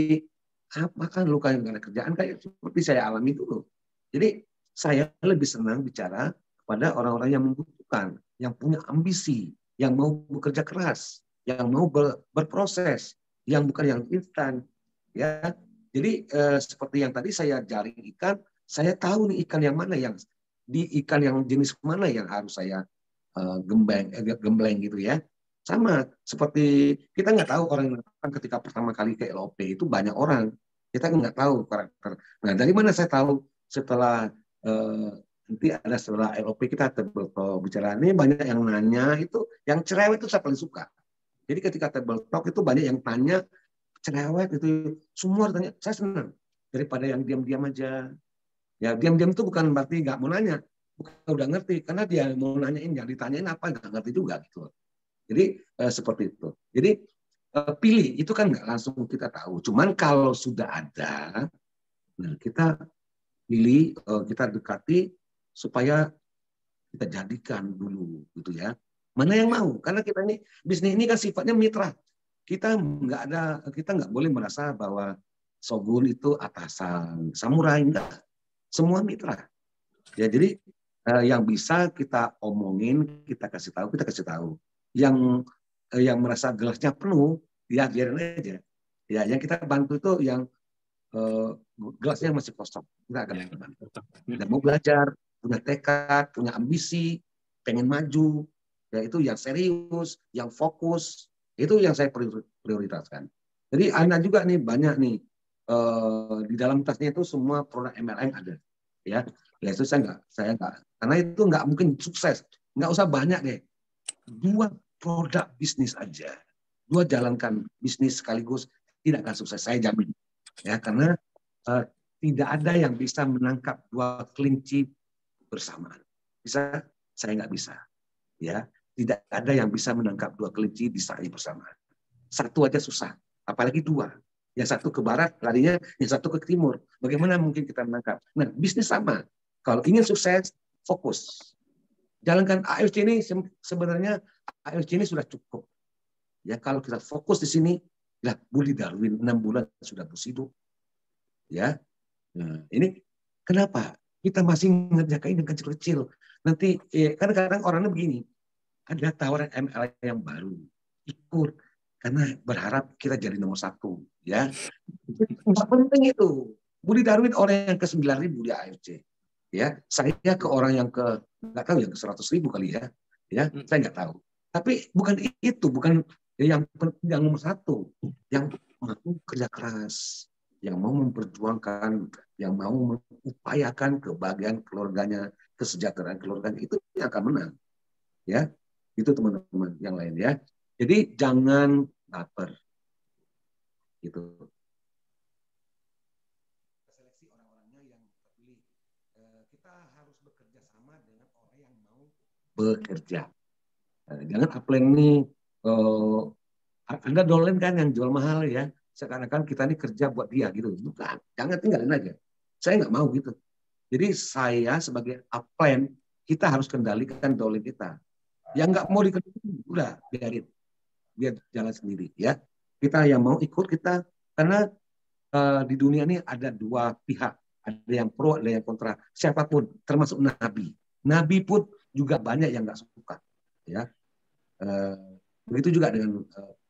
makan luka yang gak ada kerjaan kayak seperti saya alami dulu. Jadi saya lebih senang bicara kepada orang-orang yang membutuhkan, yang punya ambisi, yang mau bekerja keras, yang mau berproses, yang bukan yang instan. Ya, jadi seperti yang tadi saya jaring ikan, saya tahu nih ikan yang mana ikan yang jenis mana yang harus saya gembleng gitu ya. Sama seperti kita nggak tahu orang yang datang ketika pertama kali ke LOP itu banyak orang, kita nggak tahu karakter. Nah, dari mana saya tahu? Setelah nanti ada setelah LOP kita bicara ini banyak yang nanya, itu yang cerewet itu saya paling suka. Jadi ketika table talk itu banyak yang tanya cerewet itu, semua tanya, saya senang daripada yang diam-diam aja. Ya, diam-diam itu bukan berarti nggak mau nanya, bukan udah ngerti, karena dia mau nanyain yang ditanyain apa nggak ngerti juga gitu. Jadi seperti itu. Jadi pilih itu kan nggak langsung kita tahu. Cuman kalau sudah ada, nah kita pilih, kita dekati supaya kita jadikan dulu gitu ya. Mana yang mau? Karena kita ini bisnis ini kan sifatnya mitra. Kita nggak boleh merasa bahwa Shogun itu atasan, samurai, enggak. Semua mitra. Ya, jadi yang bisa kita omongin, kita kasih tahu. Yang merasa gelasnya penuh, ya biarin aja. Ya, yang kita bantu itu yang gelasnya masih kosong. Kita akan bantu. Dan mau belajar, punya tekad, punya ambisi, pengen maju, ya itu yang serius, yang fokus, itu yang saya prioritaskan. Jadi Anda juga nih banyak nih di dalam tasnya itu semua produk MLM ada, ya. Ya itu saya nggak, karena itu nggak mungkin sukses nggak usah banyak deh. 2 produk bisnis aja. 2 jalankan bisnis sekaligus tidak akan sukses, saya jamin. Ya, karena tidak ada yang bisa menangkap 2 kelinci bersamaan. Bisa? Saya nggak bisa. Ya, tidak ada yang bisa menangkap 2 kelinci di saat bersamaan. 1 aja susah, apalagi 2. Yang satu ke barat larinya, yang satu ke timur. Bagaimana mungkin kita menangkap? Nah, bisnis sama. Kalau ingin sukses, fokus. Jalankan AFC ini sebenarnya AFC ini sudah cukup. Ya, kalau kita fokus di sini, lah Bully Darwin 6 bulan sudah bos hidup. Ya, nah, ini kenapa kita masih ngerjain yang kecil-kecil? Nanti kadang-kadang orangnya begini, ada tawaran ML yang baru, ikut karena berharap kita jadi nomor 1, ya. Nggak penting itu. Bully Darwin orang yang ke 9.000 di AFC, ya. Saya ke orang yang ke nggak tahu yang ke 100.000 kali ya, saya nggak tahu. Tapi bukan itu, bukan yang nomor 1, yang mau kerja keras, yang mau memperjuangkan, yang mau mengupayakan kebahagiaan keluarganya, kesejahteraan keluarganya, itu yang akan menang, ya. Itu teman-teman yang lain, ya. Jadi jangan baper, gitu. Seleksi orang-orangnya yang terpilih. Kita harus bekerja sama dengan orang yang mau bekerja. Jangan upline nih, Anda dolen kan yang jual mahal ya, seakan-akan kita ini kerja buat dia gitu. Bukan, jangan tinggalin aja. Saya nggak mau gitu. Jadi saya sebagai upline, kita harus kendalikan dolen kita. Yang nggak mau dikendalikan, udah biarin, biar jalan sendiri ya. Kita yang mau ikut kita, karena di dunia ini ada 2 pihak, ada yang pro, ada yang kontra. Siapapun, termasuk Nabi. Nabi pun juga banyak yang nggak suka, ya. Begitu juga dengan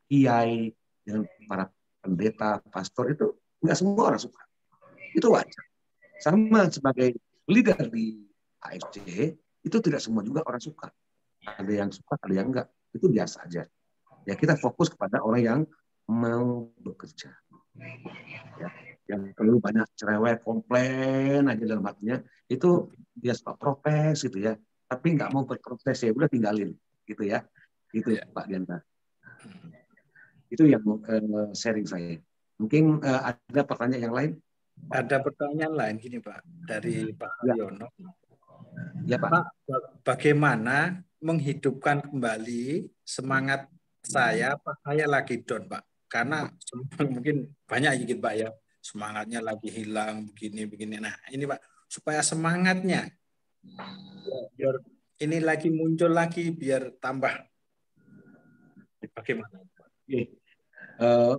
kiai, dengan para pendeta, pastor, itu nggak semua orang suka. Itu wajar. Sama sebagai leader di AFC, itu tidak semua juga orang suka. Ada yang suka, ada yang enggak. Itu biasa aja. Ya, kita fokus kepada orang yang mau bekerja. Ya, yang terlalu banyak cerewet, komplain aja dalam hatinya, itu dia suka protes gitu ya. Tapi nggak mau berprotes, ya udah tinggalin gitu ya. Itu ya, Pak Genta. Itu yang sharing saya. Mungkin ada pertanyaan yang lain? Ada pertanyaan lain gini Pak, dari Pak Haryono. Ya Pak. Pak, bagaimana menghidupkan kembali semangat saya pas saya lagi down Pak? Karena mungkin banyak gitu Pak ya, semangatnya lagi hilang begini-begini. Nah ini Pak, supaya semangatnya biar ini lagi muncul lagi, biar tambah. Bagaimana?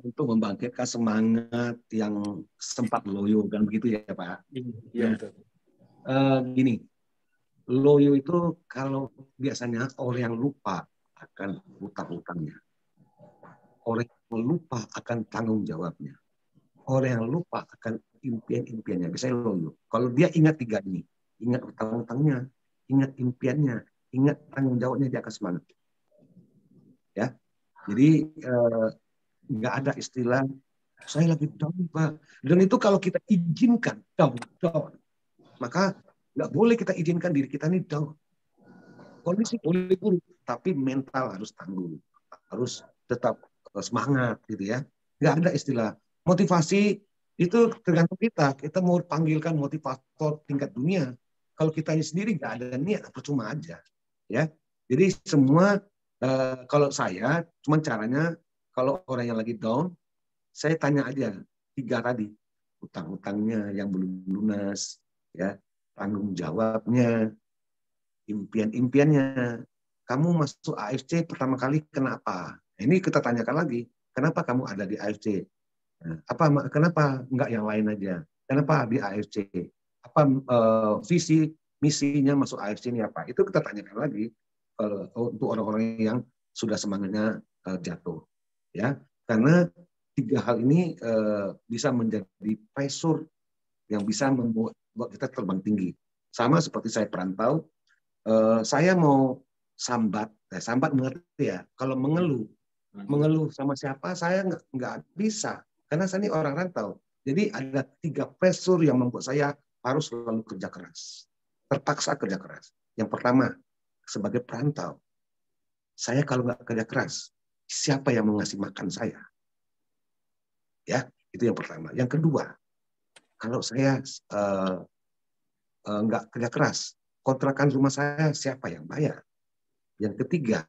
Untuk membangkitkan semangat yang sempat loyo dan begitu ya Pak. Iya betul. Gini, loyo itu kalau biasanya orang yang lupa akan hutang-hutangnya, orang yang lupa akan tanggung jawabnya, orang yang lupa akan impian-impiannya. Biasanya loyo. Kalau dia ingat 3 ini, ingat hutang-hutangnya, ingat impiannya, ingat tanggung jawabnya, dia akan semangat. Ya, jadi nggak ada istilah saya lagi down Pak. Dan itu kalau kita izinkan down, maka nggak boleh kita izinkan diri kita ini down. Kondisi boleh buruk, tapi mental harus tangguh, harus tetap semangat gitu ya. Nggak ada istilah motivasi, itu tergantung kita. Kita mau panggilkan motivator tingkat dunia. Kalau kita ini sendiri nggak ada niat, percuma aja. Ya, jadi semua kalau saya, cuman caranya kalau orang yang lagi down, saya tanya aja 3 tadi, hutang-hutangnya yang belum lunas, ya, tanggung jawabnya, impian-impiannya. Kamu masuk AFC pertama kali kenapa? Ini kita tanyakan lagi, kenapa kamu ada di AFC? Kenapa enggak yang lain aja? Kenapa di AFC? Apa visi misinya masuk AFC ini apa? Itu kita tanyakan lagi untuk orang-orang yang sudah semangatnya jatuh, ya. Karena 3 hal ini bisa menjadi pressure yang bisa membuat kita terbang tinggi. Sama seperti saya perantau, saya mau sambat mengerti ya. Kalau mengeluh sama siapa, saya nggak bisa. Karena saya ini orang rantau. Jadi ada 3 pressure yang membuat saya harus selalu kerja keras. Terpaksa kerja keras. Yang pertama, sebagai perantau. Saya kalau nggak kerja keras, siapa yang mau ngasih makan saya? Ya, itu yang pertama. Yang kedua, kalau saya nggak kerja keras, kontrakan rumah saya siapa yang bayar? Yang ketiga,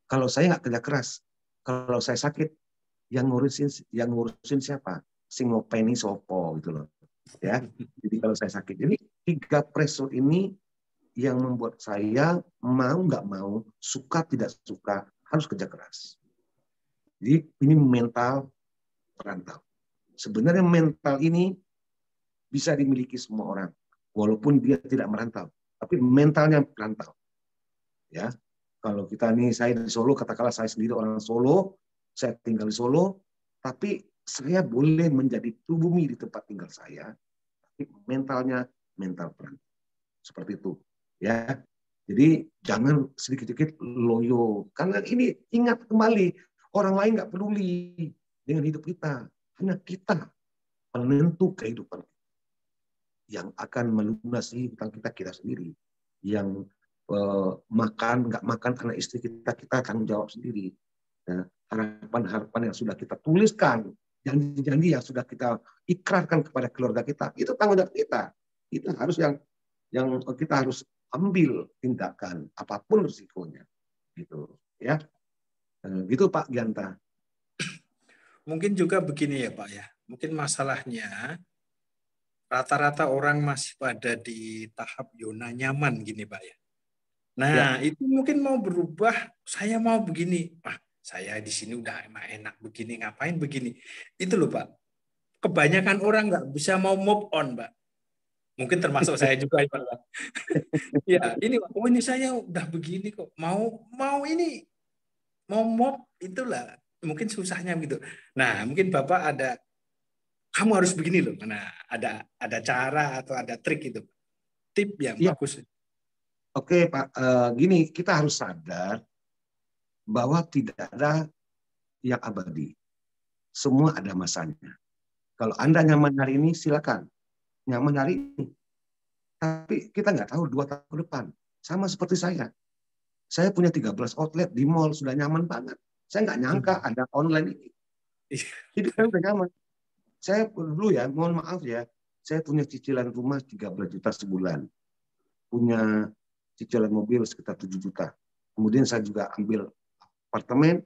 kalau saya nggak kerja keras, kalau saya sakit, yang ngurusin siapa? Sing ngopeni sopo gitu loh. Ya, jadi kalau saya sakit, jadi 3 pressure ini yang membuat saya mau nggak mau, suka tidak suka, harus kerja keras. Jadi ini mental perantau. Sebenarnya mental ini bisa dimiliki semua orang, walaupun dia tidak merantau, tapi mentalnya perantau. Ya, kalau kita nih, saya di Solo, katakanlah saya sendiri orang Solo, saya tinggal di Solo, tapi saya boleh menjadi pribumi di tempat tinggal saya, tapi mentalnya mental perantau. Seperti itu. Ya, jadi jangan sedikit-sedikit loyo, karena ini ingat kembali, orang lain nggak peduli dengan hidup kita, hanya kita penentu kehidupan yang akan melunasi hutang kita sendiri. Yang makan, nggak makan anak istri kita tanggung jawab sendiri. Ya, harapan-harapan yang sudah kita tuliskan, janji-janji yang sudah kita ikrarkan kepada keluarga kita, itu tanggung jawab kita. Itu harus yang kita harus ambil tindakan apapun risikonya. Gitu, ya. Gitu Pak Gianta. Mungkin juga begini ya Pak ya. Mungkin masalahnya rata-rata orang masih pada di tahap zona nyaman gini Pak ya. Nah, itu mungkin mau berubah, saya mau begini. Wah, saya di sini udah enak begini, ngapain begini. Itu loh Pak. Kebanyakan orang nggak bisa mau move on, Pak. Mungkin termasuk saya juga, Pak. Ya, ini Pak, oh ini saya udah begini kok. Mau ini, mau move, itulah. Mungkin susahnya gitu. Nah, mungkin Bapak ada, kamu harus begini loh. Nah, ada cara atau ada trik itu. Tip yang bagus. Oke Pak, gini, kita harus sadar bahwa tidak ada yang abadi. Semua ada masanya. Kalau Anda nyaman hari ini, silakan. Nyaman hari ini. Tapi kita nggak tahu 2 tahun ke depan. Sama seperti saya. Saya punya 13 outlet di mall, sudah nyaman banget. Saya nggak nyangka ada online ini. Jadi saya udah nyaman. Saya dulu ya, mohon maaf ya, saya punya cicilan rumah 13 juta sebulan. Punya cicilan mobil sekitar 7 juta. Kemudian saya juga ambil apartemen,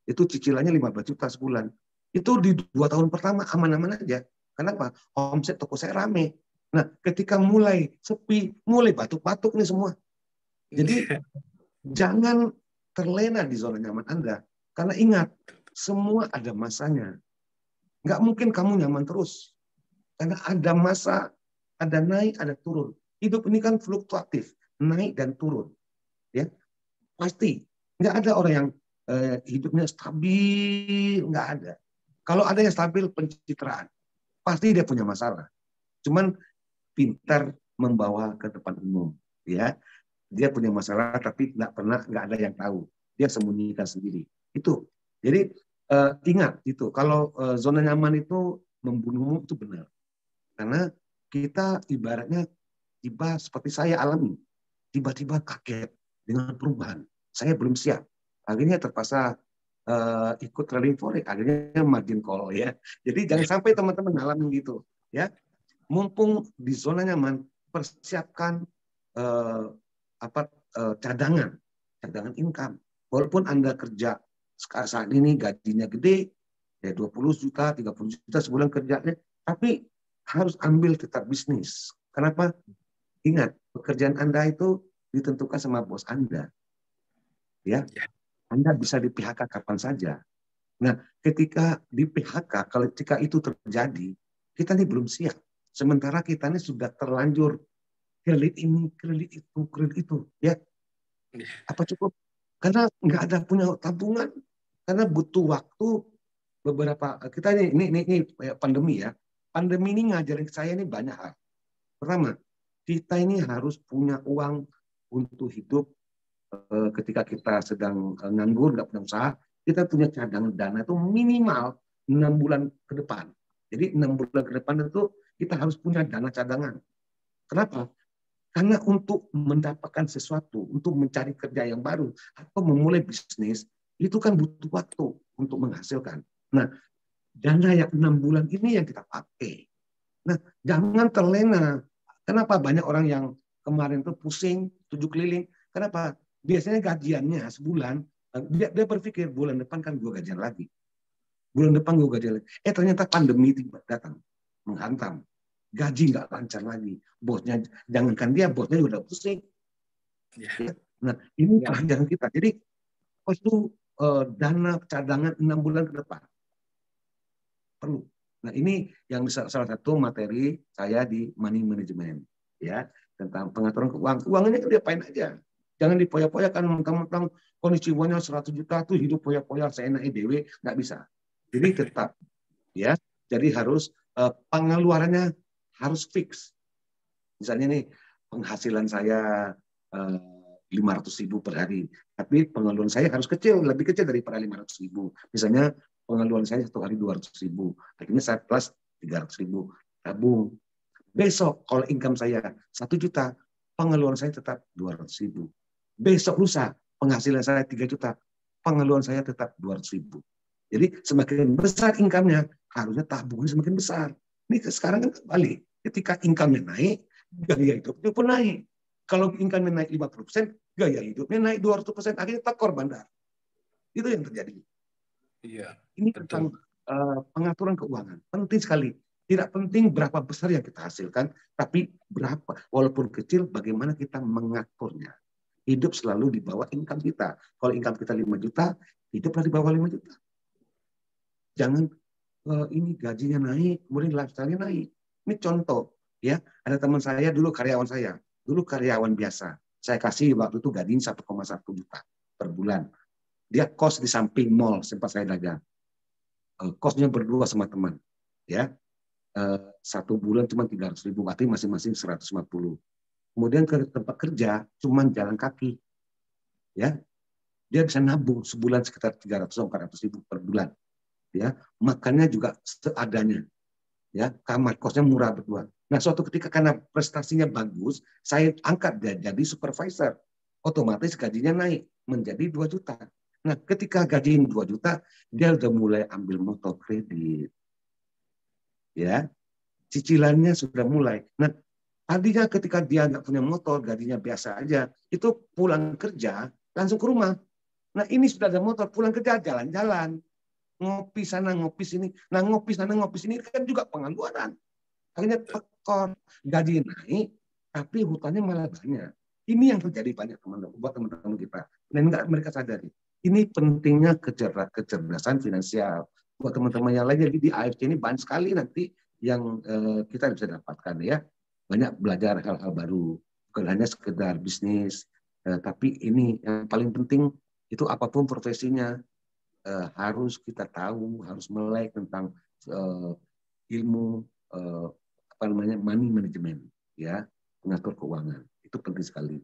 itu cicilannya 15 juta sebulan. Itu di 2 tahun pertama aman-aman aja. Kenapa? Omset toko saya rame. Nah, ketika mulai sepi, mulai batuk-batuk nih semua. Jadi jangan terlena di zona nyaman Anda. Karena ingat, semua ada masanya. Nggak mungkin kamu nyaman terus. Karena ada masa, ada naik, ada turun. Hidup ini kan fluktuatif, naik dan turun. Ya, pasti. Nggak ada orang yang hidupnya stabil, nggak ada. Kalau ada yang stabil, pencitraan. Pasti dia punya masalah. Cuman pintar membawa ke depan umum. Ya, dia punya masalah, tapi nggak ada yang tahu. Dia sembunyikan sendiri. Itu. Jadi ingat itu. Kalau zona nyaman itu membunuhmu, itu benar. Karena kita ibaratnya seperti saya alami. Tiba-tiba kaget dengan perubahan. Saya belum siap. Akhirnya terpaksa ikut trading forex, akhirnya margin call ya. Jadi jangan sampai teman-teman ngalamin gitu ya. Mumpung di zona nyaman, persiapkan cadangan income. Walaupun Anda kerja saat ini gajinya gede, ya 20 juta, 30 juta sebulan kerjanya, tapi harus ambil tetap bisnis. Kenapa? Ingat, pekerjaan Anda itu ditentukan sama bos Anda. Ya, Anda bisa di PHK kapan saja. Nah, ketika di PHK, ketika itu terjadi, kita ini belum siap. Sementara kita ini sudah terlanjur kredit ini, kredit itu, ya. Apa cukup? Karena nggak ada punya tabungan, karena butuh waktu beberapa. Kita ini pandemi ya. Pandemi ini ngajarin saya ini banyak hal. Pertama, kita ini harus punya uang untuk hidup ketika kita sedang nganggur, nggak punya usaha. Kita punya cadangan dana itu minimal 6 bulan ke depan. Jadi 6 bulan ke depan itu kita harus punya dana cadangan. Kenapa? Karena untuk mendapatkan sesuatu, untuk mencari kerja yang baru, atau memulai bisnis, itu kan butuh waktu untuk menghasilkan. Nah, dana yang 6 bulan ini yang kita pakai. Nah, jangan terlena. Kenapa banyak orang yang kemarin tuh pusing, 7 keliling? Kenapa? Biasanya gajiannya sebulan, dia berpikir bulan depan kan gue gajian lagi. Bulan depan gue gajian lagi. Ternyata pandemi tiba datang, menghantam. Gaji nggak lancar lagi. Bosnya, jangankan dia, bosnya udah pusing. Ya. Nah, ini pelajaran kita. Jadi, itu dana cadangan 6 bulan ke depan. Perlu. Nah, ini yang salah satu materi saya di money management, ya, tentang pengaturan keuangan. Keuangannya itu diapain aja. Jangan dipoya-poyakan, mentang-mentang kondisi uangnya 100 juta tuh hidup poya-poya seenaknya dewe, nggak bisa. Jadi tetap, ya. Jadi harus pengeluarannya harus fix. Misalnya nih, penghasilan saya 500.000 per hari, tapi pengeluaran saya harus kecil, lebih kecil daripada 500.000. Misalnya pengeluaran saya satu hari 200.000, akhirnya saya plus 300.000 tabung. Besok kalau income saya 1 juta, pengeluaran saya tetap 200.000. Besok lusa penghasilan saya 3 juta, pengeluaran saya tetap 200.000. Jadi semakin besar income-nya, harusnya tabungan semakin besar. Ini sekarang kan kembali, ketika income-nya naik, gaya hidupnya pun naik. Kalau income-nya naik 50%, gaya hidupnya naik 200%, akhirnya tekor bandar. Itu yang terjadi. Iya, ini betul. tentang pengaturan keuangan. Penting sekali. Tidak penting berapa besar yang kita hasilkan, tapi berapa, walaupun kecil, bagaimana kita mengaturnya. Hidup selalu di bawah income kita. Kalau income kita 5 juta, hiduplah di bawah 5 juta. Jangan ini gajinya naik, kemudian lifestyle-nya naik. Ini contoh, ya. Ada teman saya dulu karyawan saya, dulu karyawan biasa. Saya kasih waktu itu gajinya 1,1 juta per bulan. Dia kos di samping mall sempat saya dagang. Kosnya berdua sama teman, ya. 1 bulan cuma 300.000, berarti masing-masing 150. Kemudian ke tempat kerja cuma jalan kaki, ya. Dia bisa nabung sebulan sekitar 300-400.000 per bulan. Ya, makannya juga seadanya, ya, kamar kosnya murah berdua. Nah, suatu ketika karena prestasinya bagus, saya angkat dia jadi supervisor, otomatis gajinya naik menjadi 2 juta. Nah, ketika gaji 2 juta, dia udah mulai ambil motor kredit, ya, cicilannya sudah mulai. Nah, tadinya ketika dia nggak punya motor, gajinya biasa aja, itu pulang kerja langsung ke rumah. Nah, ini sudah ada motor, pulang kerja jalan-jalan. Ngopi sana, ngopi sini. Nah, ngopi sana, ngopi sini kan juga pengeluaran. Akhirnya tekor, gaji naik, tapi hutangnya malah banyak. Ini yang terjadi banyak buat teman-teman kita. Dan enggak mereka sadari. Ini pentingnya kecerdasan finansial. Buat teman-teman yang lain, jadi di AFC ini banyak sekali nanti yang kita bisa dapatkan, ya. Banyak belajar hal-hal baru. Bukan hanya sekedar bisnis, tapi ini yang paling penting itu apapun profesinya, harus kita tahu, harus melek tentang ilmu apa namanya money management, ya, mengatur keuangan. Itu penting sekali.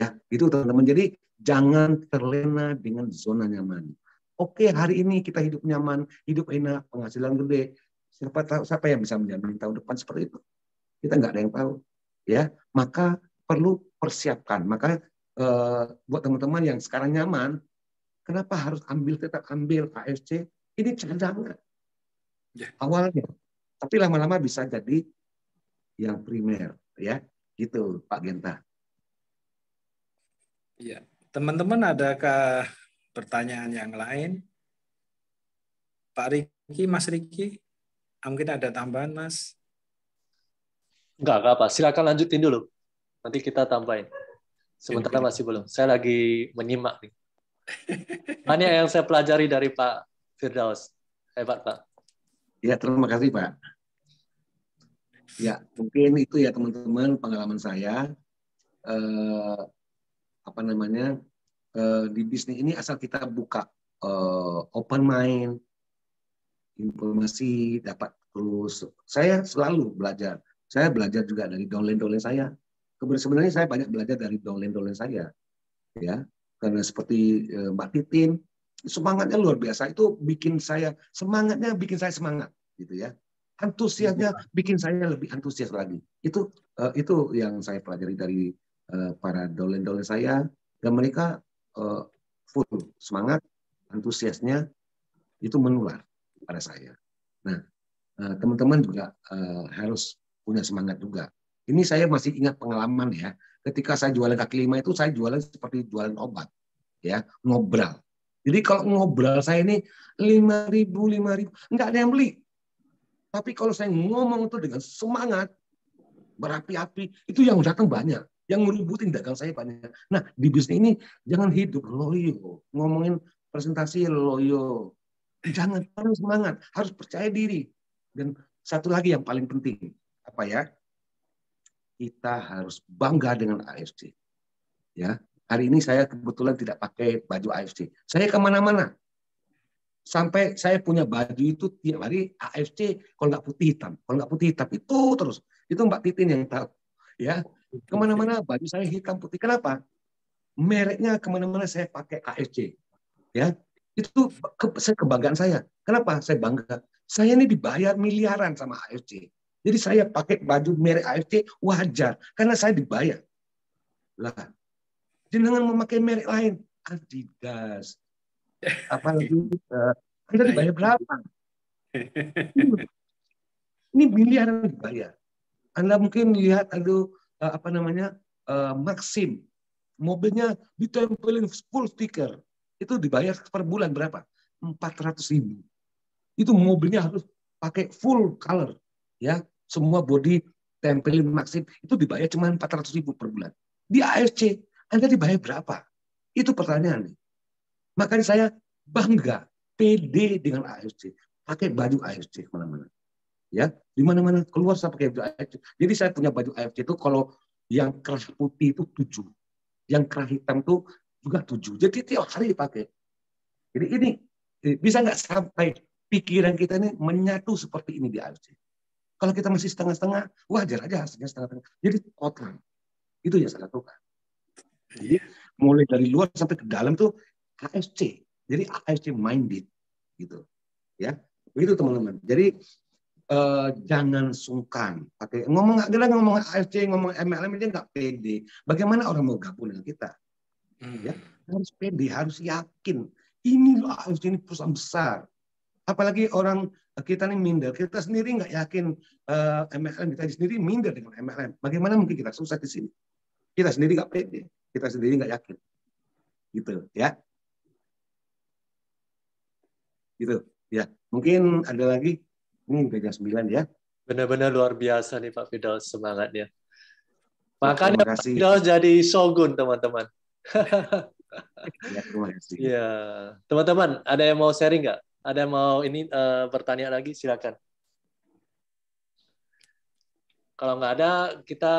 Ya, itu teman-teman. Jadi jangan terlena dengan zona nyaman. Oke, hari ini kita hidup nyaman, hidup enak, penghasilan gede. Siapa yang bisa menjamin tahun depan seperti itu? Kita nggak ada yang tahu, ya. Maka perlu persiapkan. Maka buat teman-teman yang sekarang nyaman, kenapa harus tetap ambil AFC? Ini cadangan awalnya, tapi lama-lama bisa jadi yang primer, ya, gitu Pak Genta. Iya, teman-teman adakah pertanyaan yang lain? Pak Riki, Mas Riki, mungkin ada tambahan, Mas? Enggak apa. Silakan lanjutin dulu. Nanti kita tambahin. Sementara masih belum. Saya lagi menyimak nih. Banyak yang saya pelajari dari Pak Firdaus. Hebat, Pak. Ya, terima kasih, Pak. Ya, mungkin itu ya teman-teman pengalaman saya. Apa namanya, di bisnis ini asal kita buka open mind, informasi dapat terus. Saya selalu belajar. Saya belajar juga dari downline saya. Sebenarnya saya banyak belajar dari downline saya, ya. Karena seperti Mbak Titin, semangatnya luar biasa. Itu bikin saya semangat, gitu ya. Antusiasnya bikin saya lebih antusias lagi. Itu yang saya pelajari dari para dolen-dolen saya, dan mereka full semangat, antusiasnya itu menular pada saya. Nah, teman-teman juga harus punya semangat juga. Ini saya masih ingat pengalaman ya. Ketika saya jualan kaki lima itu, saya jualan seperti jualan obat, ya, ngobrol. Jadi kalau ngobrol saya ini 5.000, nggak ada yang beli. Tapi kalau saya ngomong itu dengan semangat, berapi-api, itu yang datang banyak. Yang ngerubutin dagang saya banyak. Nah, di bisnis ini jangan hidup loyo. Ngomongin presentasi loyo. Jangan, harus semangat. Harus percaya diri. Dan satu lagi yang paling penting. Apa ya? Kita harus bangga dengan AFC. Ya, hari ini saya kebetulan tidak pakai baju AFC. Saya kemana-mana. Sampai saya punya baju itu tiap hari AFC, kalau nggak putih hitam, kalau nggak putih hitam itu terus. Itu Mbak Titin yang tahu, ya. Kemana-mana baju saya hitam putih. Kenapa? Mereknya kemana-mana saya pakai AFC, ya. Itu saya kebanggaan saya. Kenapa? Saya bangga. Saya ini dibayar miliaran sama AFC. Jadi saya pakai baju merek AFC wajar karena saya dibayar. Lah, jangan memakai merek lain, Adidas. Apalagi Anda dibayar berapa? Ini miliaran dibayar. Anda mungkin lihat apa namanya Maxim, mobilnya ditempelin full stiker, itu dibayar per bulan berapa? 400.000. Itu mobilnya harus pakai full color, ya, semua body tempelin Maxim, itu dibayar cuma 400.000 per bulan. Di AFC Anda dibayar berapa? Itu pertanyaan. Makanya saya bangga, pede dengan AFC, pakai baju AFC kemana-mana. Ya, di mana-mana keluar saya pakai baju AFC. Jadi saya punya baju AFC itu kalau yang kerah putih itu 7, yang kerah hitam itu juga 7. Jadi tiap hari dipakai. Jadi ini bisa nggak sampai pikiran kita ini menyatu seperti ini di AFC. Kalau kita masih setengah-setengah, wajar aja hasilnya setengah-setengah. Jadi total. Itu yang saya lakukan. Jadi mulai dari luar sampai ke dalam tuh AFC. Jadi AFC minded gitu. Ya. Begitu teman-teman. Jadi jangan sungkan pakai ngomong AFC, ngomong MLM ini nggak pede. Bagaimana orang mau gabung dengan kita? Ya, harus pede, harus yakin. Ini loh AFC ini perusahaan besar. Apalagi orang kita nih minder, kita sendiri nggak yakin MLM, kita sendiri minder dengan MLM. Bagaimana mungkin kita sukses di sini? Kita sendiri nggak pede, kita sendiri nggak yakin. Gitu ya. Gitu ya. Mungkin ada lagi. Ini udah jam 9 ya. Benar-benar luar biasa nih Pak Firdaus semangatnya. Makanya Pak kasih. Firdaus jadi shogun, teman-teman. Ya, terima kasih. Ya, teman-teman, ada yang mau sharing nggak? Ada yang mau ini bertanya lagi? Silakan. Kalau nggak ada, kita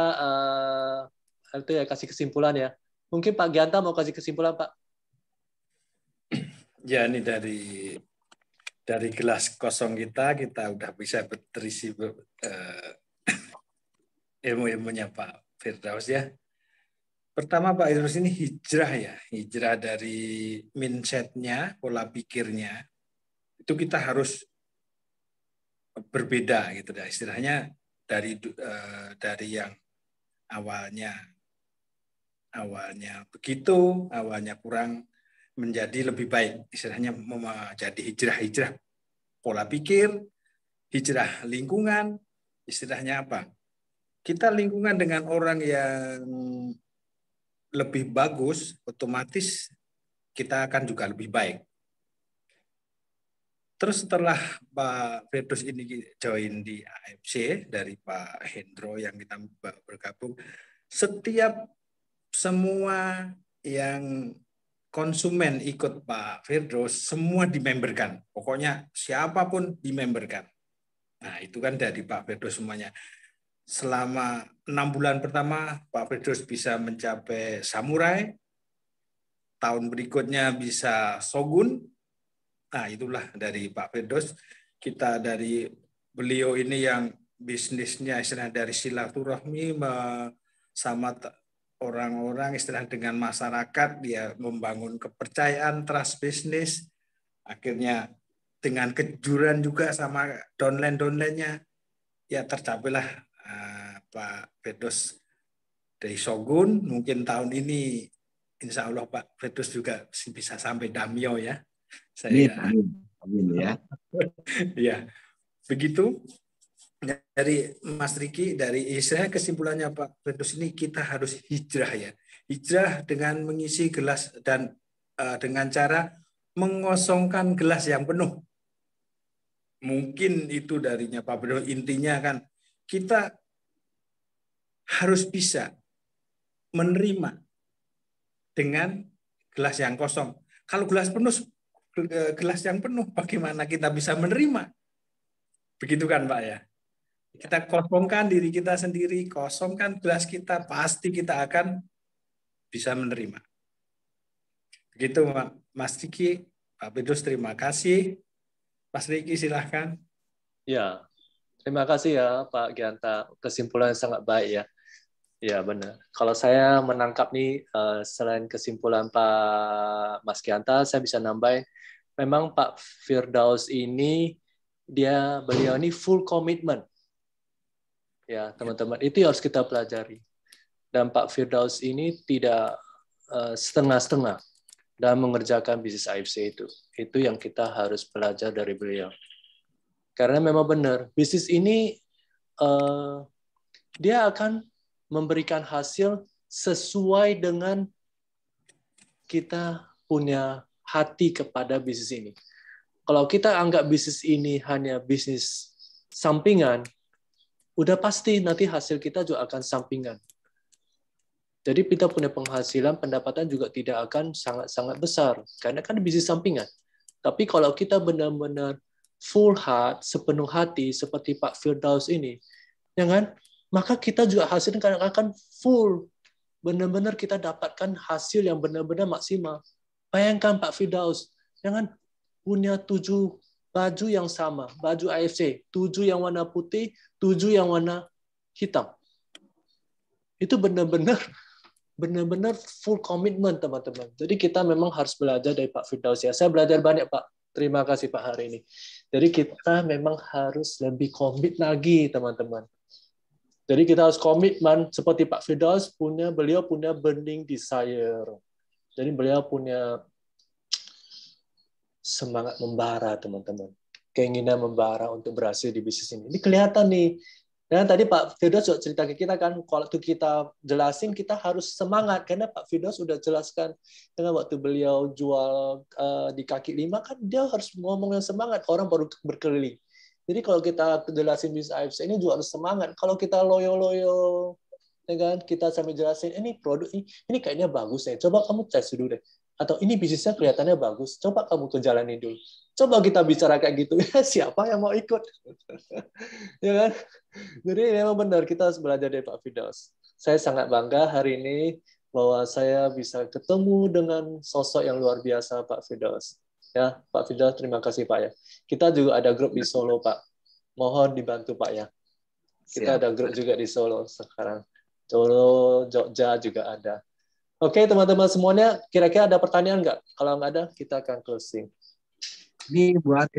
itu ya kasih kesimpulan ya. Mungkin Pak Gianta mau kasih kesimpulan, Pak? Ya, ini dari gelas kosong kita udah bisa terisi ilmu-ilmunya Pak Firdaus ya. Pertama Pak Firdaus ini hijrah ya, hijrah dari mindset-nya, pola pikirnya. Itu kita harus berbeda gitu dah. Istilahnya dari yang awalnya begitu, awalnya kurang menjadi lebih baik. Istilahnya menjadi hijrah pola pikir, hijrah lingkungan. Istilahnya apa? Kita lingkungan dengan orang yang lebih bagus, otomatis kita akan juga lebih baik. Terus setelah Pak Firdaus ini join di AFC dari Pak Hendro yang kita bergabung, setiap semua yang konsumen ikut Pak Firdaus, semua dimemberkan. Pokoknya siapapun dimemberkan. Nah, itu kan dari Pak Firdaus semuanya. Selama 6 bulan pertama, Pak Firdaus bisa mencapai samurai. Tahun berikutnya bisa shogun. Nah, itulah dari Pak Firdaus. Kita dari beliau ini yang bisnisnya istilah dari silaturahmi sama orang-orang, istilah dengan masyarakat, dia membangun kepercayaan, trust bisnis, akhirnya dengan kejujuran juga sama downline-nya, ya tercapailah Pak Firdaus dari Shogun. Mungkin tahun ini insya Allah Pak Firdaus juga bisa sampai Damio ya. Amin ya. Ya, begitu. Dari Mas Riki, dari saya kesimpulannya Pak Firdaus, ini kita harus hijrah ya. Hijrah dengan mengisi gelas dan dengan cara mengosongkan gelas yang penuh. Mungkin itu darinya Pak Firdaus. Intinya kan kita harus bisa menerima dengan gelas yang kosong. Kalau gelas yang penuh, bagaimana kita bisa menerima? Begitu kan Pak ya? Kita kosongkan diri kita sendiri, kosongkan gelas kita, pasti kita akan bisa menerima. Begitu Mas Riki, Pak Firdaus, terima kasih. Mas Riki silahkan. Ya, terima kasih ya Pak Gianta. Kesimpulan sangat baik ya. Ya benar. Kalau saya menangkap nih, selain kesimpulan Pak Mas Gianta, saya bisa nambah, memang Pak Firdaus ini, beliau ini full commitment. Ya teman-teman, itu harus kita pelajari. Dan Pak Firdaus ini tidak setengah-setengah dalam mengerjakan bisnis AFC itu. Itu yang kita harus belajar dari beliau. Karena memang benar, bisnis ini dia akan memberikan hasil sesuai dengan kita punya hati kepada bisnis ini. Kalau kita anggap bisnis ini hanya bisnis sampingan, udah pasti nanti hasil kita juga akan sampingan. Jadi kita punya penghasilan, pendapatan juga tidak akan sangat-sangat besar. Karena kan bisnis sampingan. Tapi kalau kita benar-benar full heart, sepenuh hati, seperti Pak Firdaus ini, ya kan? Maka kita juga hasilnya akan full. Benar-benar kita dapatkan hasil yang benar-benar maksimal. Bayangkan Pak Firdaus, ya kan? Punya 7 baju yang sama, baju AFC, 7 yang warna putih, 7 yang warna hitam. Itu benar-benar full komitmen teman-teman. Jadi kita memang harus belajar dari Pak Firdaus ya. Saya belajar banyak Pak. Terima kasih Pak hari ini. Jadi kita memang harus lebih komit lagi teman-teman. Jadi kita harus komitmen seperti Pak Firdaus beliau punya burning desire. Jadi beliau punya semangat membara teman-teman. Keinginan membara untuk berhasil di bisnis ini. Ini kelihatan nih. Dan tadi Pak Firdaus juga cerita ke kita kan, kalau kita jelasin kita harus semangat karena Pak Firdaus sudah jelaskan dengan waktu beliau jual di kaki 5 kan dia harus ngomong yang semangat, orang baru berkeliling. Jadi kalau kita jelasin bisnis AFC ini juga harus semangat. Kalau kita loyo-loyo, ya kan, kita sambil jelasin ini produk ini kayaknya bagus ya, coba kamu tes dulu deh. Atau ini bisnisnya kelihatannya bagus, coba kamu kejalanin dulu. Coba kita bicara kayak gitu, ya siapa yang mau ikut? Ya kan? Jadi memang benar, kita harus belajar dari Pak Firdaus. Saya sangat bangga hari ini bahwa saya bisa ketemu dengan sosok yang luar biasa Pak Firdaus. Ya, Pak Firdaus, terima kasih Pak ya. Kita juga ada grup di Solo Pak. Mohon dibantu Pak ya. Kita ada grup juga di Solo sekarang. Solo, Jogja juga ada. Oke teman-teman semuanya, kira-kira ada pertanyaan nggak? Kalau nggak ada, kita akan closing. Ini buat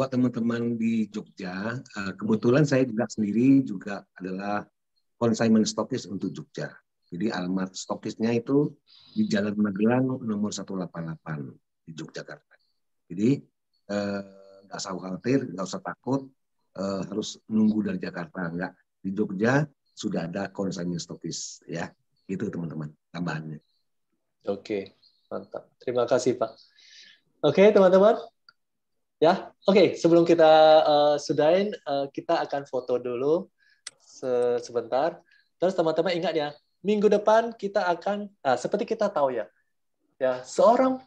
teman-teman di Jogja. Kebetulan saya juga sendiri juga adalah consignment stokis untuk Jogja. Jadi alamat stokisnya itu di Jalan Magelang nomor 188 di Yogyakarta. Jadi nggak usah khawatir, nggak usah takut harus nunggu dari Jakarta. Nggak, di Jogja sudah ada consignment stokis ya. Itu teman-teman tambahannya. Oke, mantap. Terima kasih Pak. Oke teman-teman. Ya, oke. Sebelum kita sudahin, kita akan foto dulu sebentar. Terus teman-teman ingat ya, minggu depan kita akan, seperti kita tahu ya, seorang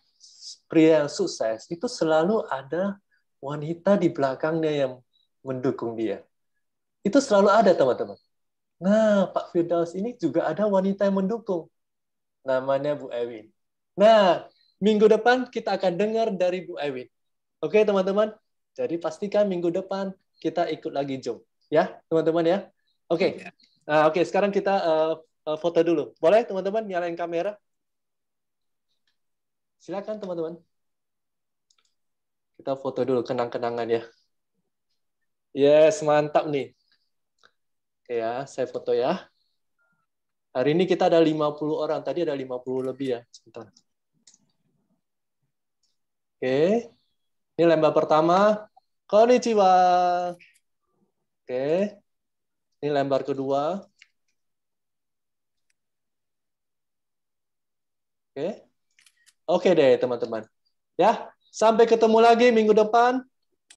pria yang sukses itu selalu ada wanita di belakangnya yang mendukung dia. Itu selalu ada teman-teman. Nah, Pak Firdaus ini juga ada wanita yang mendukung. Namanya Bu Ewin. Nah, minggu depan kita akan dengar dari Bu Ewin. Oke, teman-teman? Jadi pastikan minggu depan kita ikut lagi Zoom. Ya, teman-teman ya? Oke. Nah, oke, sekarang kita foto dulu. Boleh, teman-teman, nyalain kamera? Silakan, teman-teman. Kita foto dulu kenang-kenangan ya. Yes, mantap nih. Oke ya, saya foto ya. Hari ini kita ada 50 orang. Tadi ada 50 lebih ya. Sebentar. Oke. Ini lembar pertama. Konnichiwa. Oke. Ini lembar kedua. Oke. Oke deh, teman-teman. Ya, sampai ketemu lagi minggu depan.